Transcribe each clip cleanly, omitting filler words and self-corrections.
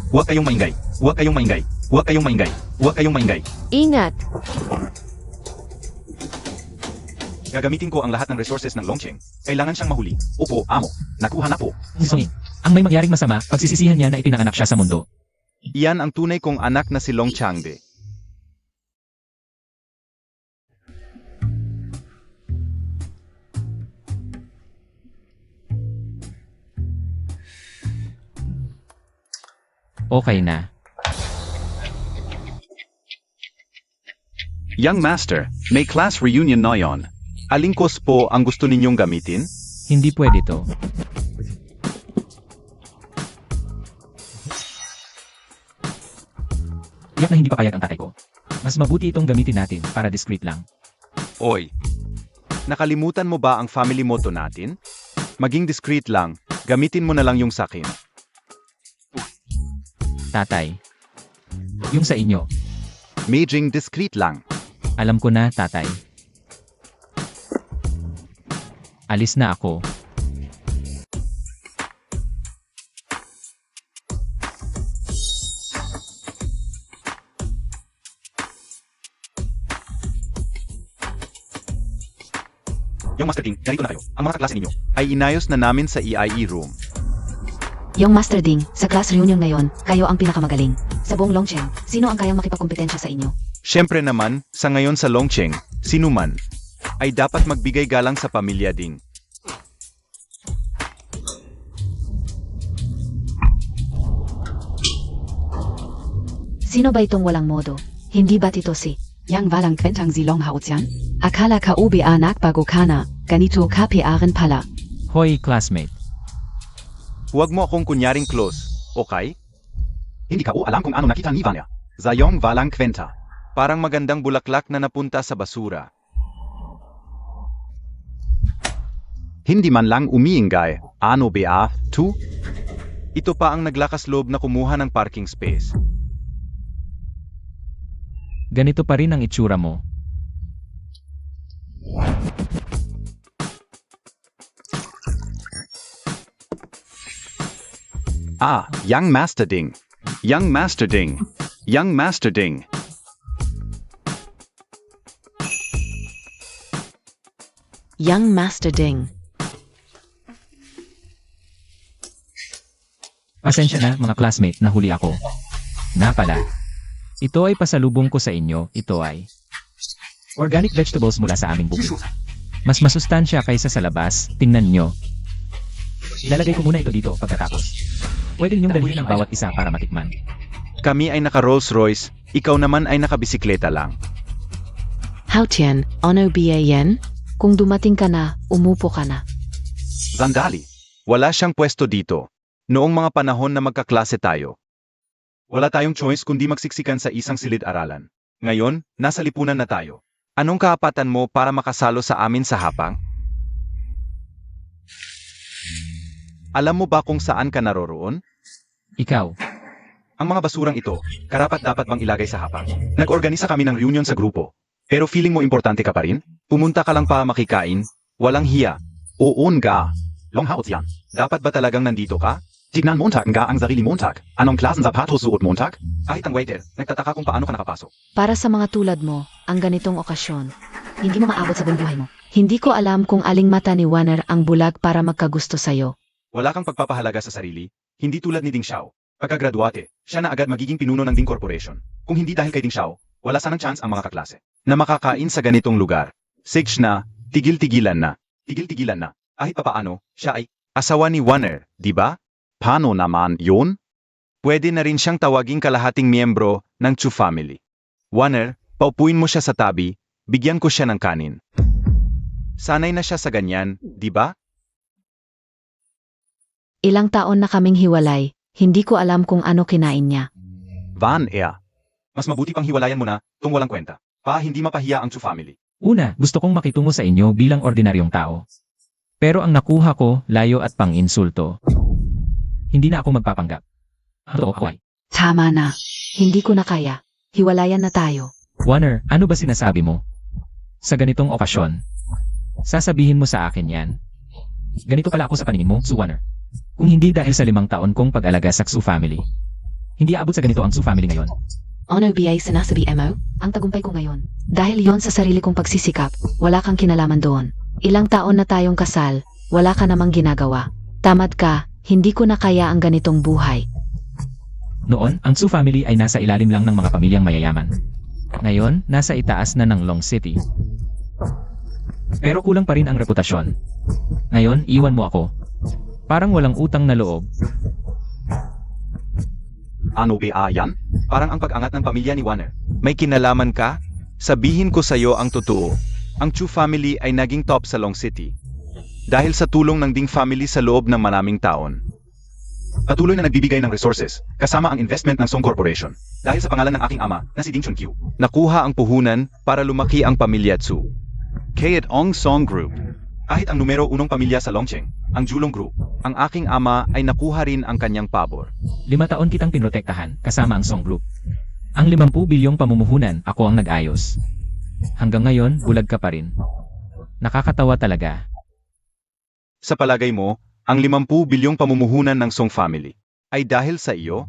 Huwag kayong maingay. Huwag kayong maingay. Huwag kayong maingay. Huwag kayong maingay. Ingat! Gagamitin ko ang lahat ng resources ng Longcheng. Kailangan siyang mahuli. Opo, amo. Nakuha na po. Songin, ang may mangyaring masama, pagsisisihan niya na ipinanganak siya sa mundo. Iyan ang tunay kong anak na si Long Changde. Okay na. Young Master, may class reunion na yon. Aling course po ang gusto ninyong gamitin? Hindi pwede to. Tiyak na hindi pa payag ang tatay ko. Mas mabuti itong gamitin natin para discreet lang. Oy, nakalimutan mo ba ang family motto natin? Maging discreet lang, gamitin mo na lang yung sakin. Tatay. Yung sa inyo. Maging discreet lang. Alam ko na, tatay. Alis na ako. Yung Master Ding, ganito na kayo. Ang mga kaklase ninyo ay inayos na namin sa EIE room. Yung Master Ding, sa class reunion ngayon, kayo ang pinakamagaling. Sa buong Longcheng, sino ang kayang makipagkompetensya sa inyo? Siyempre naman, sa ngayon sa Longcheng, sino man, ay dapat magbigay galang sa pamilya Ding. Sino ba itong walang modo? Hindi ba't ito si Yang Walang Kwentang Silong Haotian? Akala ka ube anak bago ka na, ganito ka piaran pala. Hoy, classmate. Huwag mo akong kunyaring close, okay? Hindi ka alam kung ano nakita ni Vanya. Zayong Walang Kwenta. Parang magandang bulaklak na napunta sa basura. Hindi man lang umiingay, ano ba, tu? Ito pa ang naglakas loob na kumuha ng parking space. Ganito pa rin ang itsura mo. Young Master Ding. Young Master Ding. Young Master Ding. Young Master Ding. Pasensya na, mga classmate, nahuli ako. Na pala. Ito ay pasalubong ko sa inyo, ito ay organic vegetables mula sa aming bukid. Mas masustansya kaysa sa labas, tingnan nyo. Ilalagay ko muna ito dito pagkatapos. Pwede ninyong dalhin ang bawat isa para matikman. Kami ay naka Rolls Royce, ikaw naman ay nakabisikleta lang. Haotian, ano ba yan? Kung dumating ka na, umupo ka na. Sandali. Wala siyang pwesto dito. Noong mga panahon na magkaklase tayo. Wala tayong choice kundi magsiksikan sa isang silid-aralan. Ngayon, nasa lipunan na tayo. Anong kaapatan mo para makasalo sa amin sa hapang? Alam mo ba kung saan ka naroroon? Ikaw, Ang mga basurang ito, karapat-dapat bang ilagay sa hapang? Nag-organisa kami ng reunion sa grupo. Pero feeling mo importante ka pa rin? Pumunta ka lang para makikain? Walang hiya. Oo nga. Long Haotian, dapat ba talagang nandito ka? Tignan Montag nga ang sarili Montag. Anong klaseng sapatos suot Montag? Kahit ang waiter, nagtataka kung paano ka nakapasok. Para sa mga tulad mo, ang ganitong okasyon, hindi mo maabot sa buong buhay mo. Hindi ko alam kung aling mata ni Warner ang bulag para magkagusto sa'yo. Wala kang pagpapahalaga sa sarili, hindi tulad ni Ding Xiao. Pagkagraduate, siya na agad magiging pinuno ng Ding Corporation. Kung hindi dahil kay Ding Xiao, wala sanang chance ang mga kaklase na makakain sa ganitong lugar. Six na, tigil-tigilan na. Tigil-tigilan na. Kahit papaano, siya ay asawa ni Warner, di ba? Paano naman yun? Pwede na rin siyang tawaging kalahating miyembro ng Chu family. Warner, paupuin mo siya sa tabi, bigyan ko siya ng kanin. Sanay na siya sa ganyan, di ba? Ilang taon na kaming hiwalay, hindi ko alam kung ano kinain niya. Van Ea. Mas mabuti pang hiwalayan mo na, tung walang kwenta. Hindi mapahiya ang Chu family. una, gusto kong makitungo sa inyo bilang ordinaryong tao. Pero ang nakuha ko, layo at pang-insulto. Hindi na ako magpapanggap. Okay. Tama na. Hindi ko na kaya. Hiwalayan na tayo. Warner, ano ba sinasabi mo? Sa ganitong okasyon, sasabihin mo sa akin yan. Ganito pala ako sa paningin mo, Su Warner. Kung hindi dahil sa 5 taon kong pag-alaga sa Xu family, Hindi aabot sa ganito ang Su family ngayon. Ano ba ay sinasabi mo? Ang tagumpay ko ngayon. Dahil yon sa sarili kong pagsisikap, wala kang kinalaman doon. Ilang taon na tayong kasal, wala ka namang ginagawa. Tamad ka, hindi ko na kaya ang ganitong buhay. Noon, ang Su family ay nasa ilalim lang ng mga pamilyang mayayaman. Ngayon, nasa itaas na ng Long City. Pero kulang pa rin ang reputasyon. Ngayon, iwan mo ako. Parang walang utang na loob. Ano ba yan? Parang ang pag-angat ng pamilya ni Warner. May kinalaman ka? Sabihin ko sa'yo ang totoo. Ang Chu family ay naging top sa Long City. Dahil sa tulong ng Ding family sa loob ng maraming taon. Patuloy na nagbibigay ng resources, kasama ang investment ng Song Corporation. Dahil sa pangalan ng aking ama, na si Ding Chunqiu. Nakuha ang puhunan para lumaki ang pamilya Chu. Kayat Ong Song Group. Kahit ang numero unong pamilya sa Longcheng, ang Julong Group. Ang aking ama ay nakuha rin ang kanyang pabor. 5 taon kitang pinrotektahan, kasama ang Song Group. Ang 50 bilyong pamumuhunan, ako ang nag-ayos. Hanggang ngayon, bulag ka pa rin. Nakakatawa talaga. Sa palagay mo, ang 50 bilyong pamumuhunan ng Song family ay dahil sa iyo?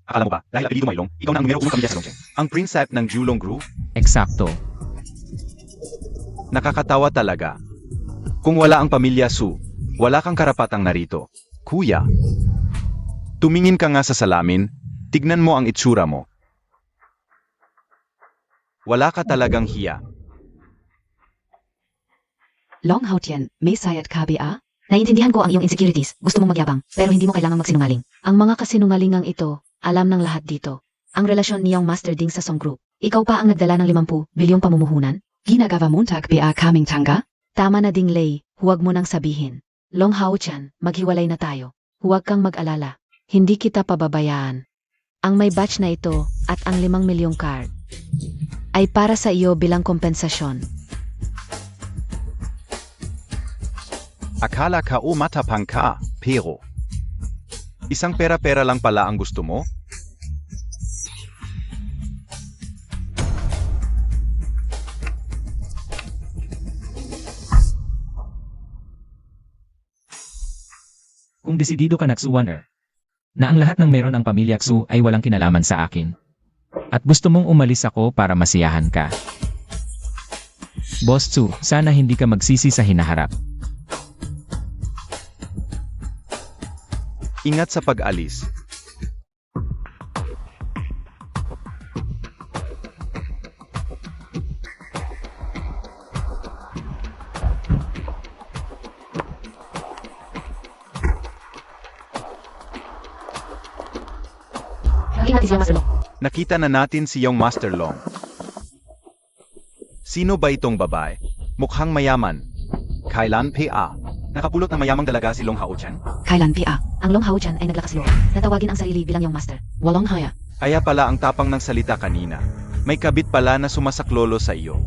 Akala mo ba, dahil apelido Mailong, ikaw na ang numero unong pamilya sa Longcheng? Ang prinsip ng Julong Group? Eksakto. Nakakatawa talaga. Kung wala ang pamilya Su, wala kang karapatang narito. Kuya, tumingin ka nga sa salamin, tignan mo ang itsura mo. Wala ka talagang hiya. Long Hao Tian, may sayat ka ba? Naiintindihan ko ang iyong insecurities, gusto mong magyabang, pero hindi mo kailangang magsinungaling. Ang mga kasinungalingang ito, alam ng lahat dito. Ang relasyon niyang Master Ding sa Song Group. Ikaw pa ang nagdala ng 50 bilyong pamumuhunan? Ginagawa mo ba kaming tangga? Tama na Ding Lei, huwag mo nang sabihin. Long Hao Tian, maghiwalay na tayo. Huwag kang mag-alala. Hindi kita pababayaan. Ang may batch na ito at ang 5 milyong card ay para sa iyo bilang kompensasyon. Akala ka o matapang ka, pero isang pera-pera lang pala ang gusto mo? Kung desidido ka na Xu Warner, na ang lahat ng meron ang pamilya Xu ay walang kinalaman sa akin. At gusto mong umalis ako para masiyahan ka. Boss Xu, sana hindi ka magsisi sa hinaharap. Ingat sa pag-alis. Nakita na natin si Young Master Long. Sino ba itong babae? Mukhang mayaman. Kailan PA? Nakapulot ng mayamang dalaga si Long Hao Tian. Kailan PA? Ang Long Hao Tian ay naglakas loob. Natawagin ang sarili bilang yung master. Walang haya. Kaya pala ang tapang ng salita kanina. May kabit pala na sumasaklolo sa iyo.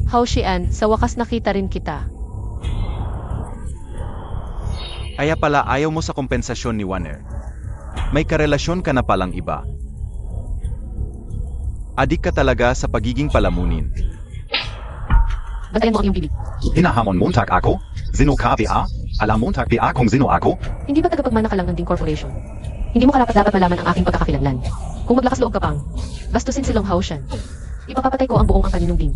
Hao Xian, sa wakas nakita rin kita. Kaya pala ayaw mo sa kompensasyon ni Warner. May karelasyon ka na palang iba. Adik ka talaga sa pagiging palamunin. Bantayan mo ang iyong bibig. Hinahamon montag ako? Sino ka ba? Alam montag ba kung sino ako? Hindi ba tagapagmana ka lang ng Ding Corporation? Hindi mo karapat-dapat malaman ang aking pagkakakilanlan. Kung maglakas loob ka pang, bastusin si Long Hao Xian. Ipapapatay ko ang buong ang kaninong Ding.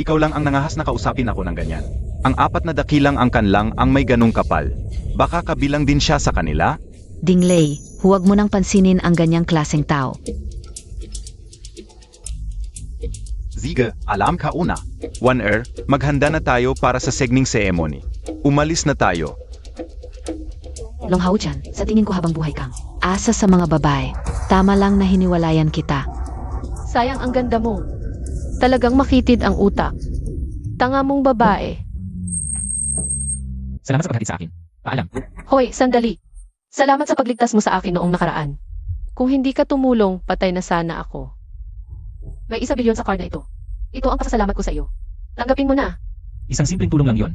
Ikaw lang ang nangahas na kausapin ako ng ganyan. Ang 4 na dakilang angkan lang ang may ganong kapal. Baka kabilang din siya sa kanila? Ding Lei, huwag mo nang pansinin ang ganyang klaseng tao. Sige, alam ka una. Warner, maghanda na tayo para sa segning ceremony. Umalis na tayo. Long Hao Tian, sa tingin ko habang buhay kang asa sa mga babae. Tama lang na hiniwalayan kita. Sayang ang ganda mo. Talagang makitid ang utak. Tanga mong babae. Salamat sa paghatid sa akin. Paalam. Hoy, sandali. Salamat sa pagligtas mo sa akin noong nakaraan. Kung hindi ka tumulong, patay na sana ako. May 1 bilyon sa card na ito. Ito ang pasasalamat ko sa iyo. Tanggapin mo na. Isang simpleng tulong lang yon.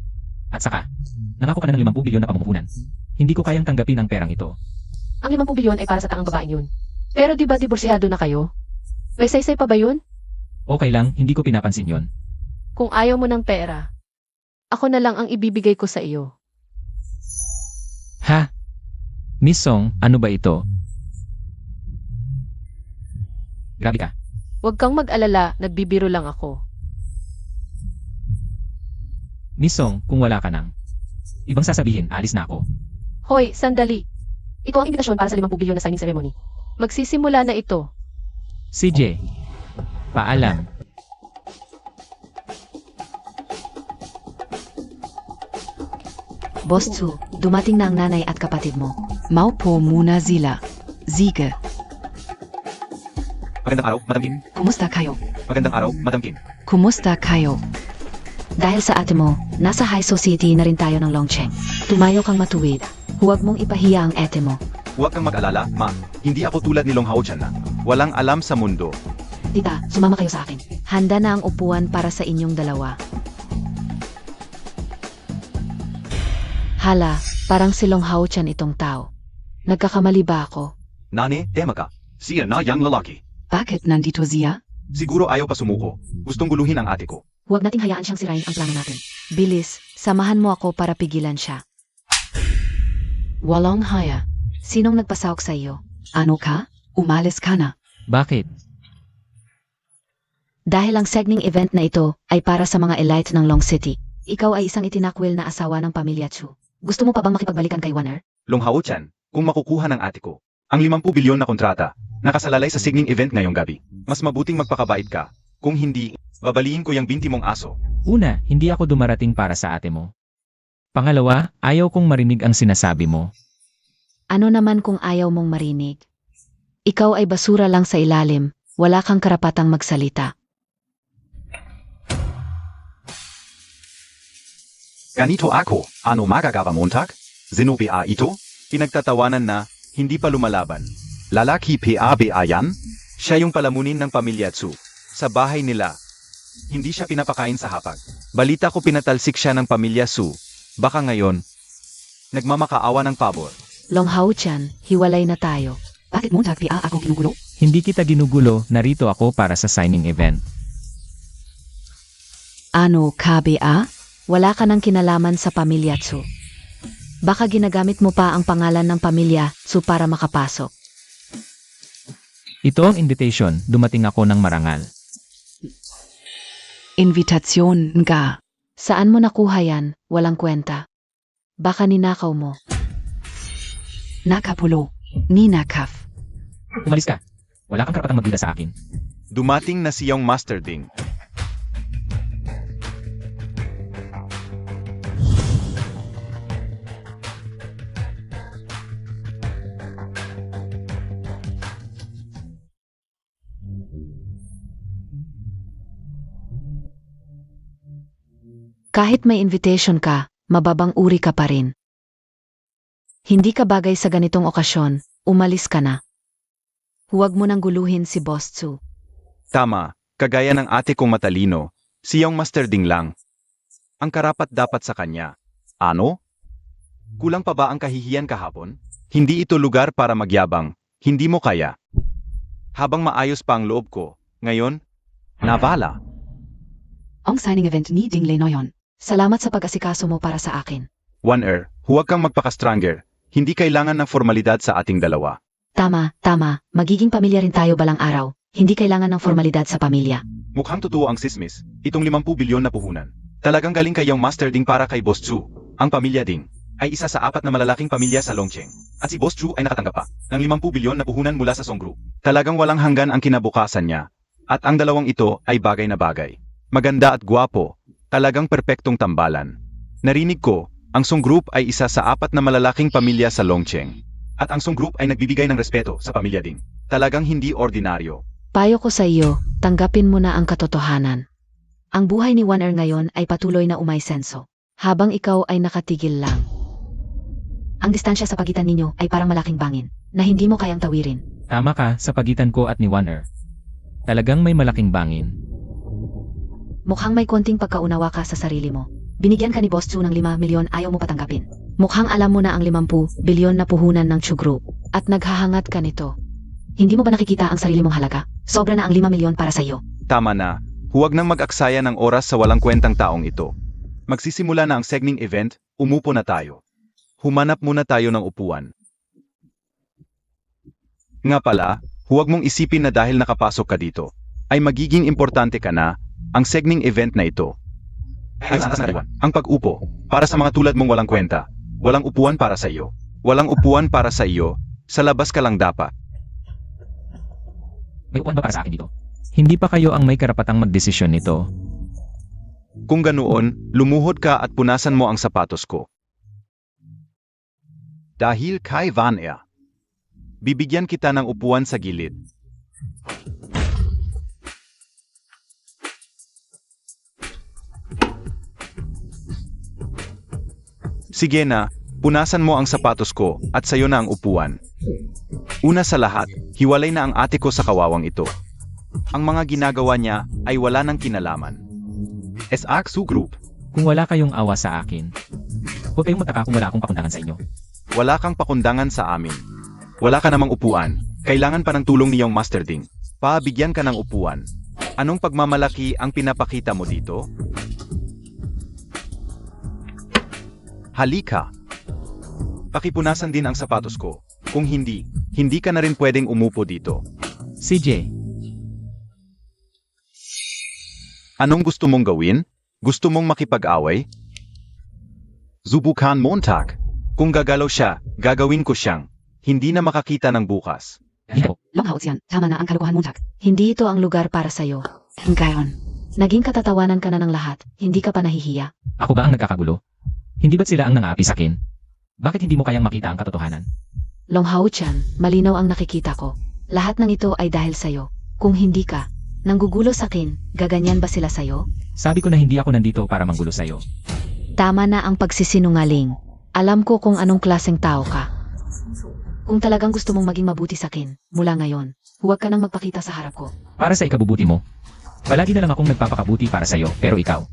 At saka, nangako ka na ng 50 bilyon na pamumuhunan. Hindi ko kayang tanggapin ang perang ito. Ang 50 bilyon ay para sa taang babaeng yun. Pero di ba diborsihado na kayo? May saysay pa ba yun? Okay lang, hindi ko pinapansin yon. Kung ayaw mo ng pera, ako na lang ang ibibigay ko sa iyo. Ha? Miss Song, ano ba ito? Grabe ka. Huwag kang mag-alala, nagbibiro lang ako. Miss Song, kung wala ka nang ibang sasabihin, alis na ako. Hoy, sandali. Ito ang imbitasyon para sa 50 bilyon na signing ceremony. Magsisimula na ito. CJ, paalam. Boss Chu, dumating na ang nanay at kapatid mo. Maupo muna sila. Siege. Magandang araw, Madam Kim. Kumusta kayo? Magandang araw, Madam Kim. Kumusta kayo? Dahil sa ate mo, nasa high society na rin tayo ng Longcheng. Tumayo kang matuwid. Huwag mong ipahiya ang ate mo. Huwag kang mag-alala, Ma. Hindi ako tulad ni Long Hao Chan na walang alam sa mundo. Tita, sumama kayo sa akin. Handa na ang upuan para sa inyong dalawa. Hala, parang si Long Hao Chan itong tao. Nagkakamali ba ako? Nane, tema ka. Siya na yang lalaki. Bakit nandito siya? Siguro ayaw pa sumuko. Gustong guluhin ang ate ko. Huwag nating hayaan siyang sirain ang plano natin. Bilis, samahan mo ako para pigilan siya. Walang haya. Sinong nagpasawak sa iyo? Ano ka? Umalis ka na. Bakit? Dahil ang segning event na ito ay para sa mga elite ng Long City. Ikaw ay isang itinakwil na asawa ng pamilya Chu. Gusto mo pa bang makipagbalikan kay Warner? Long Hao Chan, kung makukuha ng ate ko ang 50 bilyon na kontrata, nakasalalay sa signing event ngayong gabi. Mas mabuting magpakabait ka. Kung hindi, babaliin ko yung binti mong aso. Una, hindi ako dumarating para sa ate mo. Pangalawa, ayaw kong marinig ang sinasabi mo. Ano naman kung ayaw mong marinig? Ikaw ay basura lang sa ilalim. Wala kang karapatang magsalita. Ganito ako, ano magagawa Montag? Zenobia ito? Pinagtatawanan na, hindi pa lumalaban. Lalaki PABA yan? Siya yung palamunin ng pamilya Tsu. Sa bahay nila. Hindi siya pinapakain sa hapag. Balita ko pinatalsik siya ng pamilya Su. Baka ngayon, nagmamakaawa ng pabor. Long Hao Chan, hiwalay na tayo. Bakit mo tagpia ako ginugulo? Hindi kita ginugulo, narito ako para sa signing event. Ano, KBA? Wala ka nang kinalaman sa pamilya Tsu. Baka ginagamit mo pa ang pangalan ng pamilya Tsu para makapasok. Ito ang invitation, dumating ako ng marangal. Invitasyon nga. Saan mo nakuha yan? Walang kwenta. Baka ninakaw mo. Nakapulo. Ninakaf. Umalis ka. Wala kang karapatang magbida sa akin. Dumating na siyang Master Ding. Kahit may invitation ka, mababang uri ka pa rin. Hindi ka bagay sa ganitong okasyon, umalis ka na. Huwag mo nang guluhin si Boss Tsu. Tama, kagaya ng ate kong matalino, siyang Master Ding lang. Ang karapat dapat sa kanya. Ano? Kulang pa ba ang kahihiyan kahapon? Hindi ito lugar para magyabang, hindi mo kaya. Habang maayos pa ang loob ko, ngayon, nabala. Ang signing event ni Ding Lenoyon. Salamat sa pag-asikaso mo para sa akin. One huwag kang magpaka-stronger. Hindi kailangan ng formalidad sa ating dalawa. Tama, tama. Magiging pamilya rin tayo balang araw. Hindi kailangan ng formalidad sa pamilya. Mukhang totoo ang sismis, itong 50 bilyon na puhunan. Talagang galing kayong Master Ding para kay Boss Chu. Ang pamilya Ding ay isa sa 4 na malalaking pamilya sa Longcheng. At si Boss Chu ay nakatanggap pa ng 50 bilyon na puhunan mula sa Song Group. Talagang walang hanggan ang kinabukasan niya. At ang dalawang ito ay bagay na bagay. Maganda at gwapo, talagang perpektong tambalan. Narinig ko, ang Song Group ay isa sa 4 na malalaking pamilya sa Longcheng. At ang Song Group ay nagbibigay ng respeto sa pamilya Ding. Talagang hindi ordinaryo. Payo ko sa iyo, tanggapin mo na ang katotohanan. Ang buhay ni One ngayon ay patuloy na umaysenso, habang ikaw ay nakatigil lang. Ang distansya sa pagitan ninyo ay parang malaking bangin na hindi mo kayang tawirin. Tama ka sa pagitan ko at ni Warner. Talagang may malaking bangin. Mukhang may konting pagkaunawa ka sa sarili mo. Binigyan ka ni Boss Chu ng 5 milyon, ayaw mo patanggapin. Mukhang alam mo na ang 50 bilyon na puhunan ng Chu Group, at naghahangat ka nito. Hindi mo ba nakikita ang sarili mong halaga? Sobra na ang 5 milyon para sa iyo. Tama na, huwag nang mag-aksaya ng oras sa walang kwentang taong ito. Magsisimula na ang segning event, umupo na tayo. Humanap muna tayo ng upuan. Nga pala, Huwag mong isipin na dahil nakapasok ka dito, ay magiging importante ka na, ang segning event na ito. Ay sa atas na ang pag-upo, para sa mga tulad mong walang kwenta, walang upuan para sa iyo. Walang upuan para sa iyo, sa labas ka lang dapat. May upuan ba para sa akin dito? Hindi pa kayo ang may karapatang magdesisyon nito. Kung ganoon, lumuhod ka at punasan mo ang sapatos ko. Dahil kay Van Air, bibigyan kita ng upuan sa gilid. Sige na, punasan mo ang sapatos ko at sayo na ang upuan. Una sa lahat, hiwalay na ang ate ko sa kawawang ito. Ang mga ginagawa niya ay wala nang kinalaman. SAKSU Group, Kung wala kayong awa sa akin, huwag kayong magtaka kung wala akong pakundangan sa inyo. wala kang pakundangan sa amin. Wala ka namang upuan. Kailangan pa ng tulong niyong Master Ding. Pabigyan ka ng upuan. Anong pagmamalaki ang pinapakita mo dito? Halika. Pakipunasan din ang sapatos ko. Kung hindi, hindi ka na rin pwedeng umupo dito. CJ, Anong gusto mong gawin? Gusto mong makipag-away? Zubukan Montag. Kung gagalaw siya, gagawin ko siyang hindi na makakita ng bukas. hindi po. Longhausian, tama na ang kalukuhan Montag. Hindi ito ang lugar para sa'yo. Ngayon, Naging katatawanan ka na ng lahat, hindi ka pa nahihiya. Ako ba ang nagkakagulo? Hindi ba't sila ang nangaapi sa akin? Bakit hindi mo kayang makita ang katotohanan? Longhao-chan, malinaw ang nakikita ko. Lahat ng ito ay dahil sa'yo. Kung hindi ka, nanggugulo sa akin, gaganyan ba sila sa'yo? Sabi ko na hindi ako nandito para manggulo sa'yo. Tama na ang pagsisinungaling. Alam ko kung anong klaseng tao ka. Kung talagang gusto mong maging mabuti sa akin, mula ngayon, huwag ka nang magpakita sa harap ko. Para sa ikabubuti mo. Palagi na lang akong nagpapakabuti para sa'yo, pero ikaw.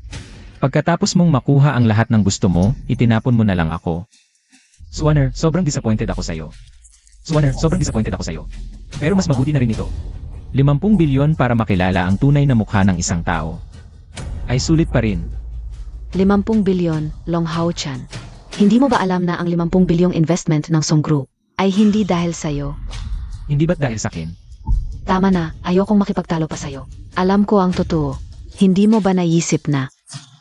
Pagkatapos mong makuha ang lahat ng gusto mo, itinapon mo na lang ako. Swanner, sobrang disappointed ako sa'yo. Pero mas mabuti na rin ito. 50 bilyon para makilala ang tunay na mukha ng isang tao. Ay sulit pa rin. 50 bilyon, Longhao-chan. Hindi mo ba alam na ang 50 bilyong investment ng Song Group ay hindi dahil sa'yo? Hindi ba't dahil sa akin? Tama na, ayokong makipagtalo pa sa'yo. Alam ko ang totoo. Hindi mo ba naisip na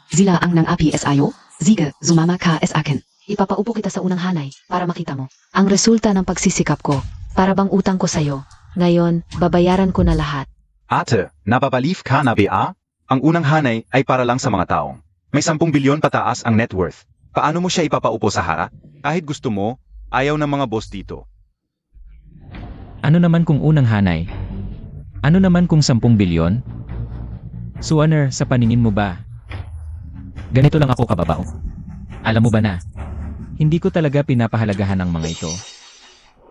sila ang nang-api SIO? Sige, sumama ka sa akin. Ipapaupo kita sa unang hanay para makita mo. ang resulta ng pagsisikap ko, para bang utang ko sa'yo? Ngayon, babayaran ko na lahat. Ate, napapalif ka na ba? Ang unang hanay ay para lang sa mga taong may 10 bilyon pataas ang net worth. Paano mo siya ipapaupo sa harap? Kahit gusto mo, ayaw ng mga boss dito. Ano naman kung unang hanay? Ano naman kung 10 bilyon? Swanner, sa paningin mo ba? Ganito lang ako kababaw. Alam mo ba na? Hindi ko talaga pinapahalagahan ang mga ito.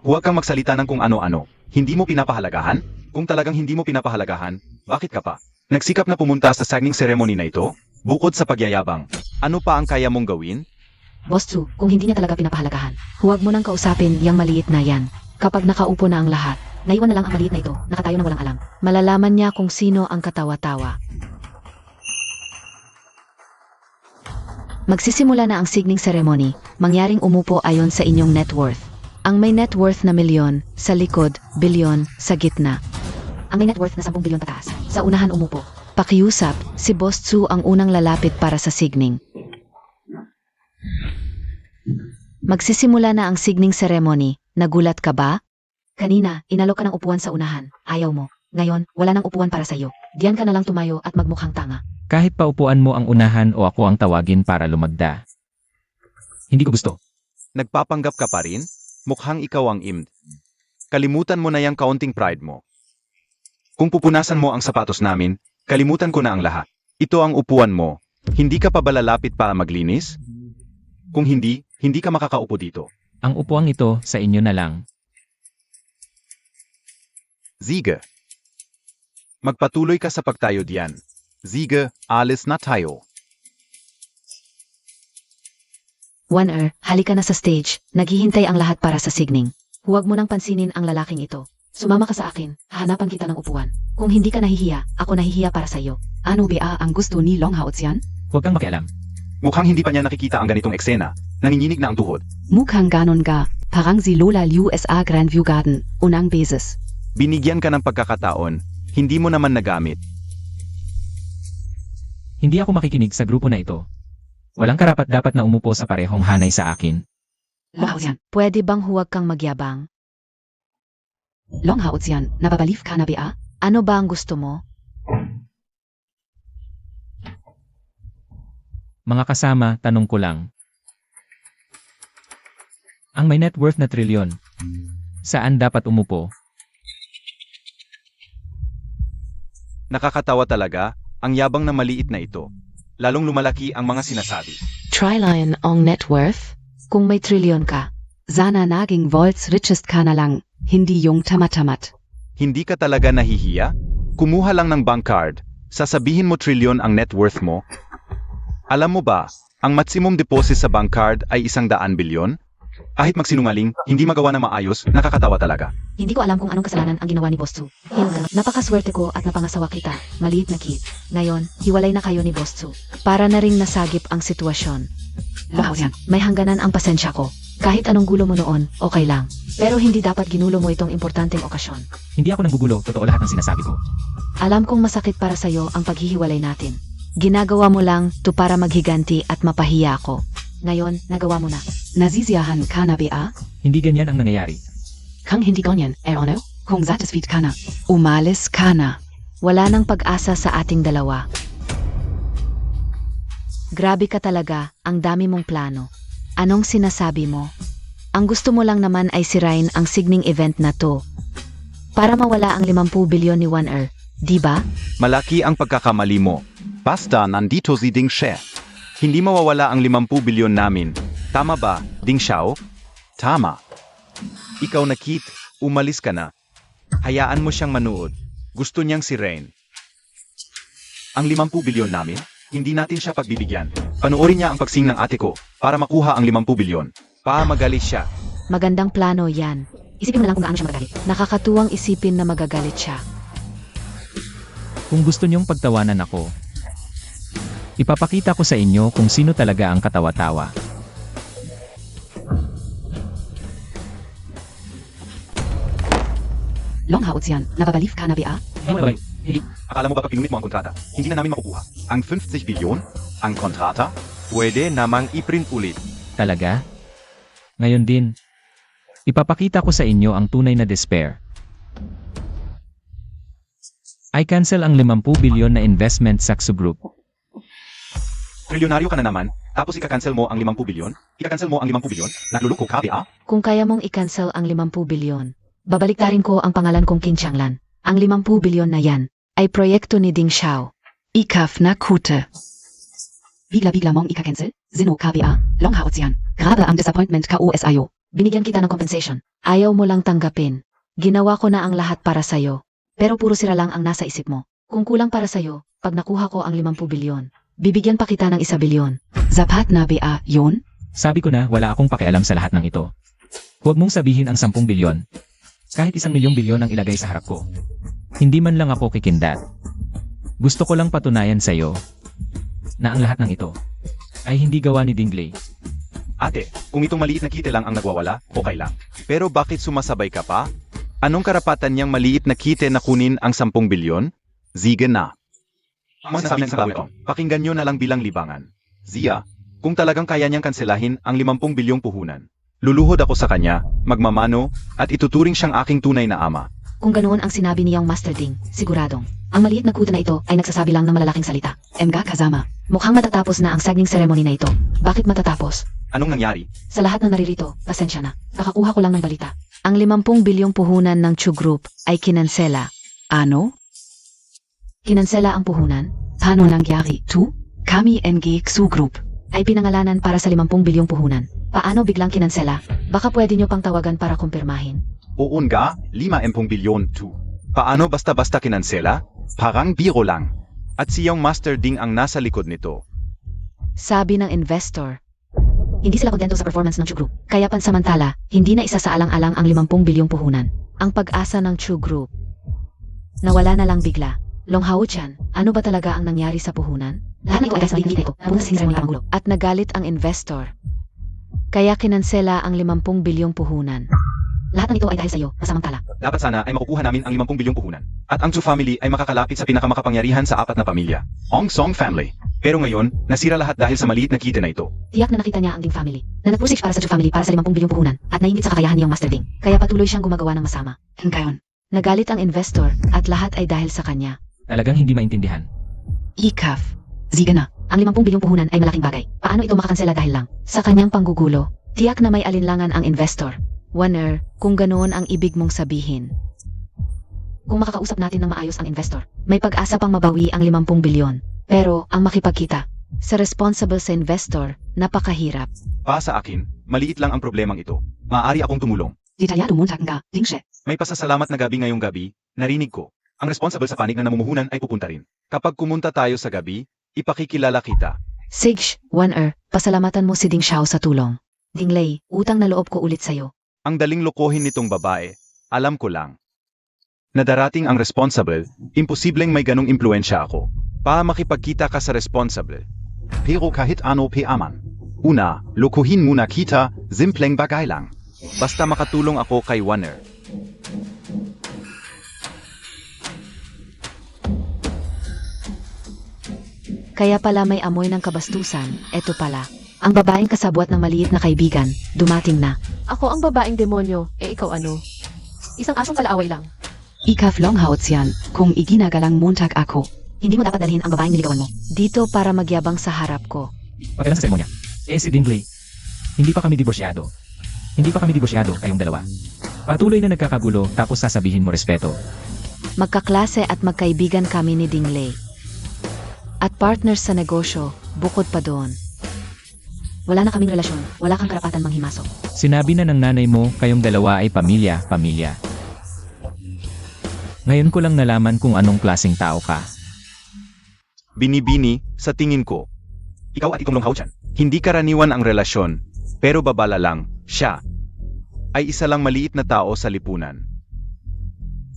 Huwag kang magsalita ng kung ano-ano. Hindi mo pinapahalagahan? Kung talagang hindi mo pinapahalagahan, bakit ka pa? Nagsikap na pumunta sa signing ceremony na ito? Bukod sa pagyayabang, ano pa ang kaya mong gawin? Boss Tsu, kung hindi niya talaga pinapahalagahan, huwag mo nang kausapin yang maliit na yan. Kapag nakaupo na ang lahat, Naiwan na lang ang maliit na ito, nakatayo na walang alam. malalaman niya kung sino ang katawa-tawa. Magsisimula na ang signing ceremony, mangyaring umupo ayon sa inyong net worth. Ang may net worth na milyon, sa likod, bilyon, sa gitna. Ang may net worth na 10 bilyon pataas, sa unahan umupo. Pakiusap, si Boss Tsu ang unang lalapit para sa signing. Magsisimula na ang signing ceremony. Nagulat ka ba? Kanina, inalok ka ng upuan sa unahan. Ayaw mo. Ngayon, wala nang upuan para sa'yo. Diyan ka na lang tumayo at magmukhang tanga. Kahit paupuan mo ang unahan o ako ang tawagin para lumagda. Hindi ko gusto. Nagpapanggap ka pa rin? Mukhang ikaw ang imd. Kalimutan mo na yung kaunting pride mo. Kung pupunasan mo ang sapatos namin, kalimutan ko na ang lahat. Ito ang upuan mo. Hindi ka pa ba lalapit para maglinis? Kung hindi, hindi ka makakaupo dito. Ang upuang ito sa inyo na lang. Sige. Magpatuloy ka sa pagtayo diyan. Sige, alis na tayo. Wanner, halika na sa stage. Naghihintay ang lahat para sa signing. Huwag mo nang pansinin ang lalaking ito. Sumama ka sa akin, hahanapan kita ng upuan. Kung hindi ka nahihiya, ako nahihiya para sa'yo. Ano ba ang gusto ni Longhao-chan? Huwag kang makialam. Mukhang hindi pa niya nakikita ang ganitong eksena. Nanginginig na ang tuhod. Mukhang ganon ga, parang si Lola Liu sa Grandview Garden, unang beses. Binigyan ka ng pagkakataon, hindi mo naman nagamit. Hindi ako makikinig sa grupo na ito. Walang karapat-dapat na umupo sa parehong hanay sa akin. Longhao Pwede bang huwag kang magyabang? Ozean, nababalief ka na ba? Ano ba ang gusto mo? Mga kasama, tanong ko lang. Ang may net worth na trilyon, saan dapat umupo? Nakakatawa talaga, ang yabang na maliit na ito. Lalong lumalaki ang mga sinasabi. Trillion ang net worth? Kung may trilyon ka, Sana naging world's richest ka na lang, hindi yung tamatamat. Hindi ka talaga nahihiya? Kumuha lang ng bank card, sasabihin mo trilyon ang net worth mo? Alam mo ba, ang maximum deposit sa bank card ay 100 bilyon? Kahit magsinungaling, hindi magawa na maayos, nakakatawa talaga. Hindi ko alam kung anong kasalanan ang ginawa ni Boss Tsu. Napakaswerte ko at napangasawa kita, maliit na kid. ngayon, Hiwalay na kayo ni Boss Tsu. para na ring nasagip ang sitwasyon. Longhao May hangganan ang pasensya ko. Kahit anong gulo mo noon, okay lang. Pero hindi dapat ginulo mo itong importanteng okasyon. Hindi ako nanggugulo, totoo lahat ng sinasabi ko. Alam kong masakit para sa'yo ang paghihiwalay natin. Ginagawa mo lang to para maghiganti at mapahiya ako. Ngayon, nagawa mo na. Naziziyahan ka na ba? Hindi ganyan ang nangyayari. Kang hindi ganyan, ano? Kung satisfied ka na, umalis ka na. Wala nang pag-asa sa ating dalawa. Grabe ka talaga, ang dami mong plano. Anong sinasabi mo? Ang gusto mo lang naman ay sirain ang signing event na to. Para mawala ang 50 bilyon ni One Earth, di ba? Malaki ang pagkakamali mo. Basta nandito si Ding She. Hindi mawawala ang 50 bilyon namin. Tama ba, Ding Xiao? Tama. Ikaw na Kit, umalis ka na. Hayaan mo siyang manood. Gusto niyang si Rain. Ang 50 bilyon namin, hindi natin siya pagbibigyan. Panoorin niya ang pagsing ng ate ko para makuha ang 50 bilyon. Magalit siya. Magandang plano yan. Isipin mo na lang kung gaano siya magagalit. Nakakatuwang isipin na magagalit siya. Kung gusto niyong pagtawanan ako, ipapakita ko sa inyo kung sino talaga ang katawa-tawa. Longhao Ozean, nababalief ka na ba? Hindi. Akala mo ba pinulit mo ang kontrata? Hindi na namin makukuha. Ang 50 bilyon? Ang kontrata? Pwede namang i-print ulit. Talaga? Ngayon din, ipapakita ko sa inyo ang tunay na despair. I cancel ang 50 bilyon na investment sa Xu Group. Trilyonaryo ka na naman, tapos ika-cancel mo ang 50 bilyon? Ika-cancel mo ang 50 bilyon? Nagluloko ka, ba? Kung kaya mong i-cancel ang 50 bilyon, babaliktarin ko ang pangalan kong Qin Changlan. Ang 50 bilyon na yan ay proyekto ni Ding Xiao. Ikaf na kute. Bigla-bigla mong ika-cancel? Zino ka ba? Longhao Ozean, grabe ang disappointment ka OSIO. Binigyan kita ng compensation. Ayaw mo lang tanggapin. Ginawa ko na ang lahat para sa'yo. Pero puro sira lang ang nasa isip mo. Kung kulang para sa'yo, pag nakuha ko ang 50 bilyon, bibigyan pa kita ng 1 bilyon. Zapat na ba yun? Sabi ko na wala akong pakialam sa lahat ng ito. Huwag mong sabihin ang 10 bilyon. Kahit 1 milyong bilyon ang ilagay sa harap ko. Hindi man lang ako kikindat. Gusto ko lang patunayan sa'yo na ang lahat ng ito ay hindi gawa ni Dingley. Ate, kung itong maliit na kite lang ang nagwawala, okay lang. Pero bakit sumasabay ka pa? Anong karapatan niyang maliit na kite na kunin ang 10 bilyon? Sige na. Ang masasabi sa tao, pakinggan niyo na lang bilang libangan. Zia, kung talagang kaya niyang kanselahin ang 50 bilyong puhunan, luluhod ako sa kanya, magmamano, at ituturing siyang aking tunay na ama. Kung ganoon ang sinabi niyang Master Ding, siguradong, ang maliit na kuta na ito ay nagsasabi lang ng malalaking salita. Mga kasama, mukhang matatapos na ang saging ceremony na ito. Bakit matatapos? Anong nangyari? Sa lahat ng naririto, pasensya na. Kakakuha ko lang ng balita. Ang 50 bilyong puhunan ng Chu Group ay kinansela. Ano? Kinansela ang puhunan? Paano nangyari? Kami NG Xu Group ay pinangalanan para sa 50 bilyong puhunan. Paano biglang kinansela? Baka pwede nyo pang tawagan para kumpirmahin. Oo nga, 50 bilyon to. Paano basta-basta kinansela? Parang biro lang. At siyang Master Ding ang nasa likod nito. Sabi ng investor, Hindi sila kontento sa performance ng Chu Group. Kaya pansamantala, hindi na isa sa alang-alang ang 50 bilyong puhunan. ang pag-asa ng Chu Group. Nawala na lang bigla. Longhao-chan, ano ba talaga ang nangyari sa puhunan? Lahat ng ito ay sa ito. Pumunta sa ceremony para magulo. At nagalit ang investor. Kaya kinansela ang 50 bilyong puhunan. Lahat ng ito ay dahil sa iyo, masamantala. Dapat sana ay makukuha namin ang 50 bilyong puhunan. At ang Chu family ay makakalapit sa pinakamakapangyarihan sa 4 na pamilya. Ong Song family. Pero ngayon, nasira lahat dahil sa maliit na kita na ito. Tiyak na nakita niya ang Ding family, na nagpursige para sa Chu family para sa 50 bilyong puhunan, at nainggit sa kakayahan niyang Master Ding. Kaya patuloy siyang gumagawa ng masama. Ngayon, Nagalit ang investor at lahat ay dahil sa kanya. Talagang hindi maintindihan. Ikaf. Ziga na. Ang 50 bilyong puhunan ay malaking bagay. Paano ito makakansela dahil lang? Sa kanyang panggugulo, tiyak na may alinlangan ang investor. Warner, kung ganoon ang ibig mong sabihin. Kung makakausap natin ng maayos ang investor, May pag-asa pang mabawi ang 50 bilyon. Pero ang makipagkita sa responsible sa investor, napakahirap. Pa sa akin, maliit lang ang problemang ito. Maaari akong tumulong. detalyado Montag nga, Dingshe. May pasasalamat na gabi ngayong gabi, narinig ko. Ang responsible sa panig na namumuhunan ay pupunta rin. Kapag kumunta tayo sa gabi, ipakikilala kita. Sige, Warner, pasalamatan mo si Ding Xiao sa tulong. Dingley, utang na loob ko ulit sa'yo. Ang daling lokohin nitong babae, alam ko lang. Na darating ang responsible, imposibleng may ganong impluensya ako. Pa makipagkita ka sa responsible. Pero kahit ano pe aman. Una, lokohin muna kita, simpleng bagay lang. Basta makatulong ako kay Warner. Kaya pala may amoy ng kabastusan, eto pala. Ang babaeng kasabwat ng maliit na kaibigan, dumating na. Ako ang babaeng demonyo, ikaw ano? Isang asong kalaaway lang. Ikaf Longhout yan, kung iginagalang Montag ako. Hindi mo dapat dalhin ang babaeng niligawan mo. Dito para magyabang sa harap ko. Pagkailan sa seremonya. Si Dingley, hindi pa kami diborsyado. Hindi pa kami diborsyado, kayong dalawa. Patuloy na nagkakagulo, tapos sasabihin mo respeto. Magkaklase at magkaibigan kami ni Dingley. At partners sa negosyo, bukod pa doon. Wala na kaming relasyon, wala kang karapatan manghimasok. Sinabi na ng nanay mo, kayong dalawa ay pamilya. Ngayon ko lang nalaman kung anong klaseng tao ka. Binibini, sa tingin ko. Ikaw at itong Longhao Chan. Hindi karaniwan ang relasyon, pero babala lang, siya ay isa lang maliit na tao sa lipunan.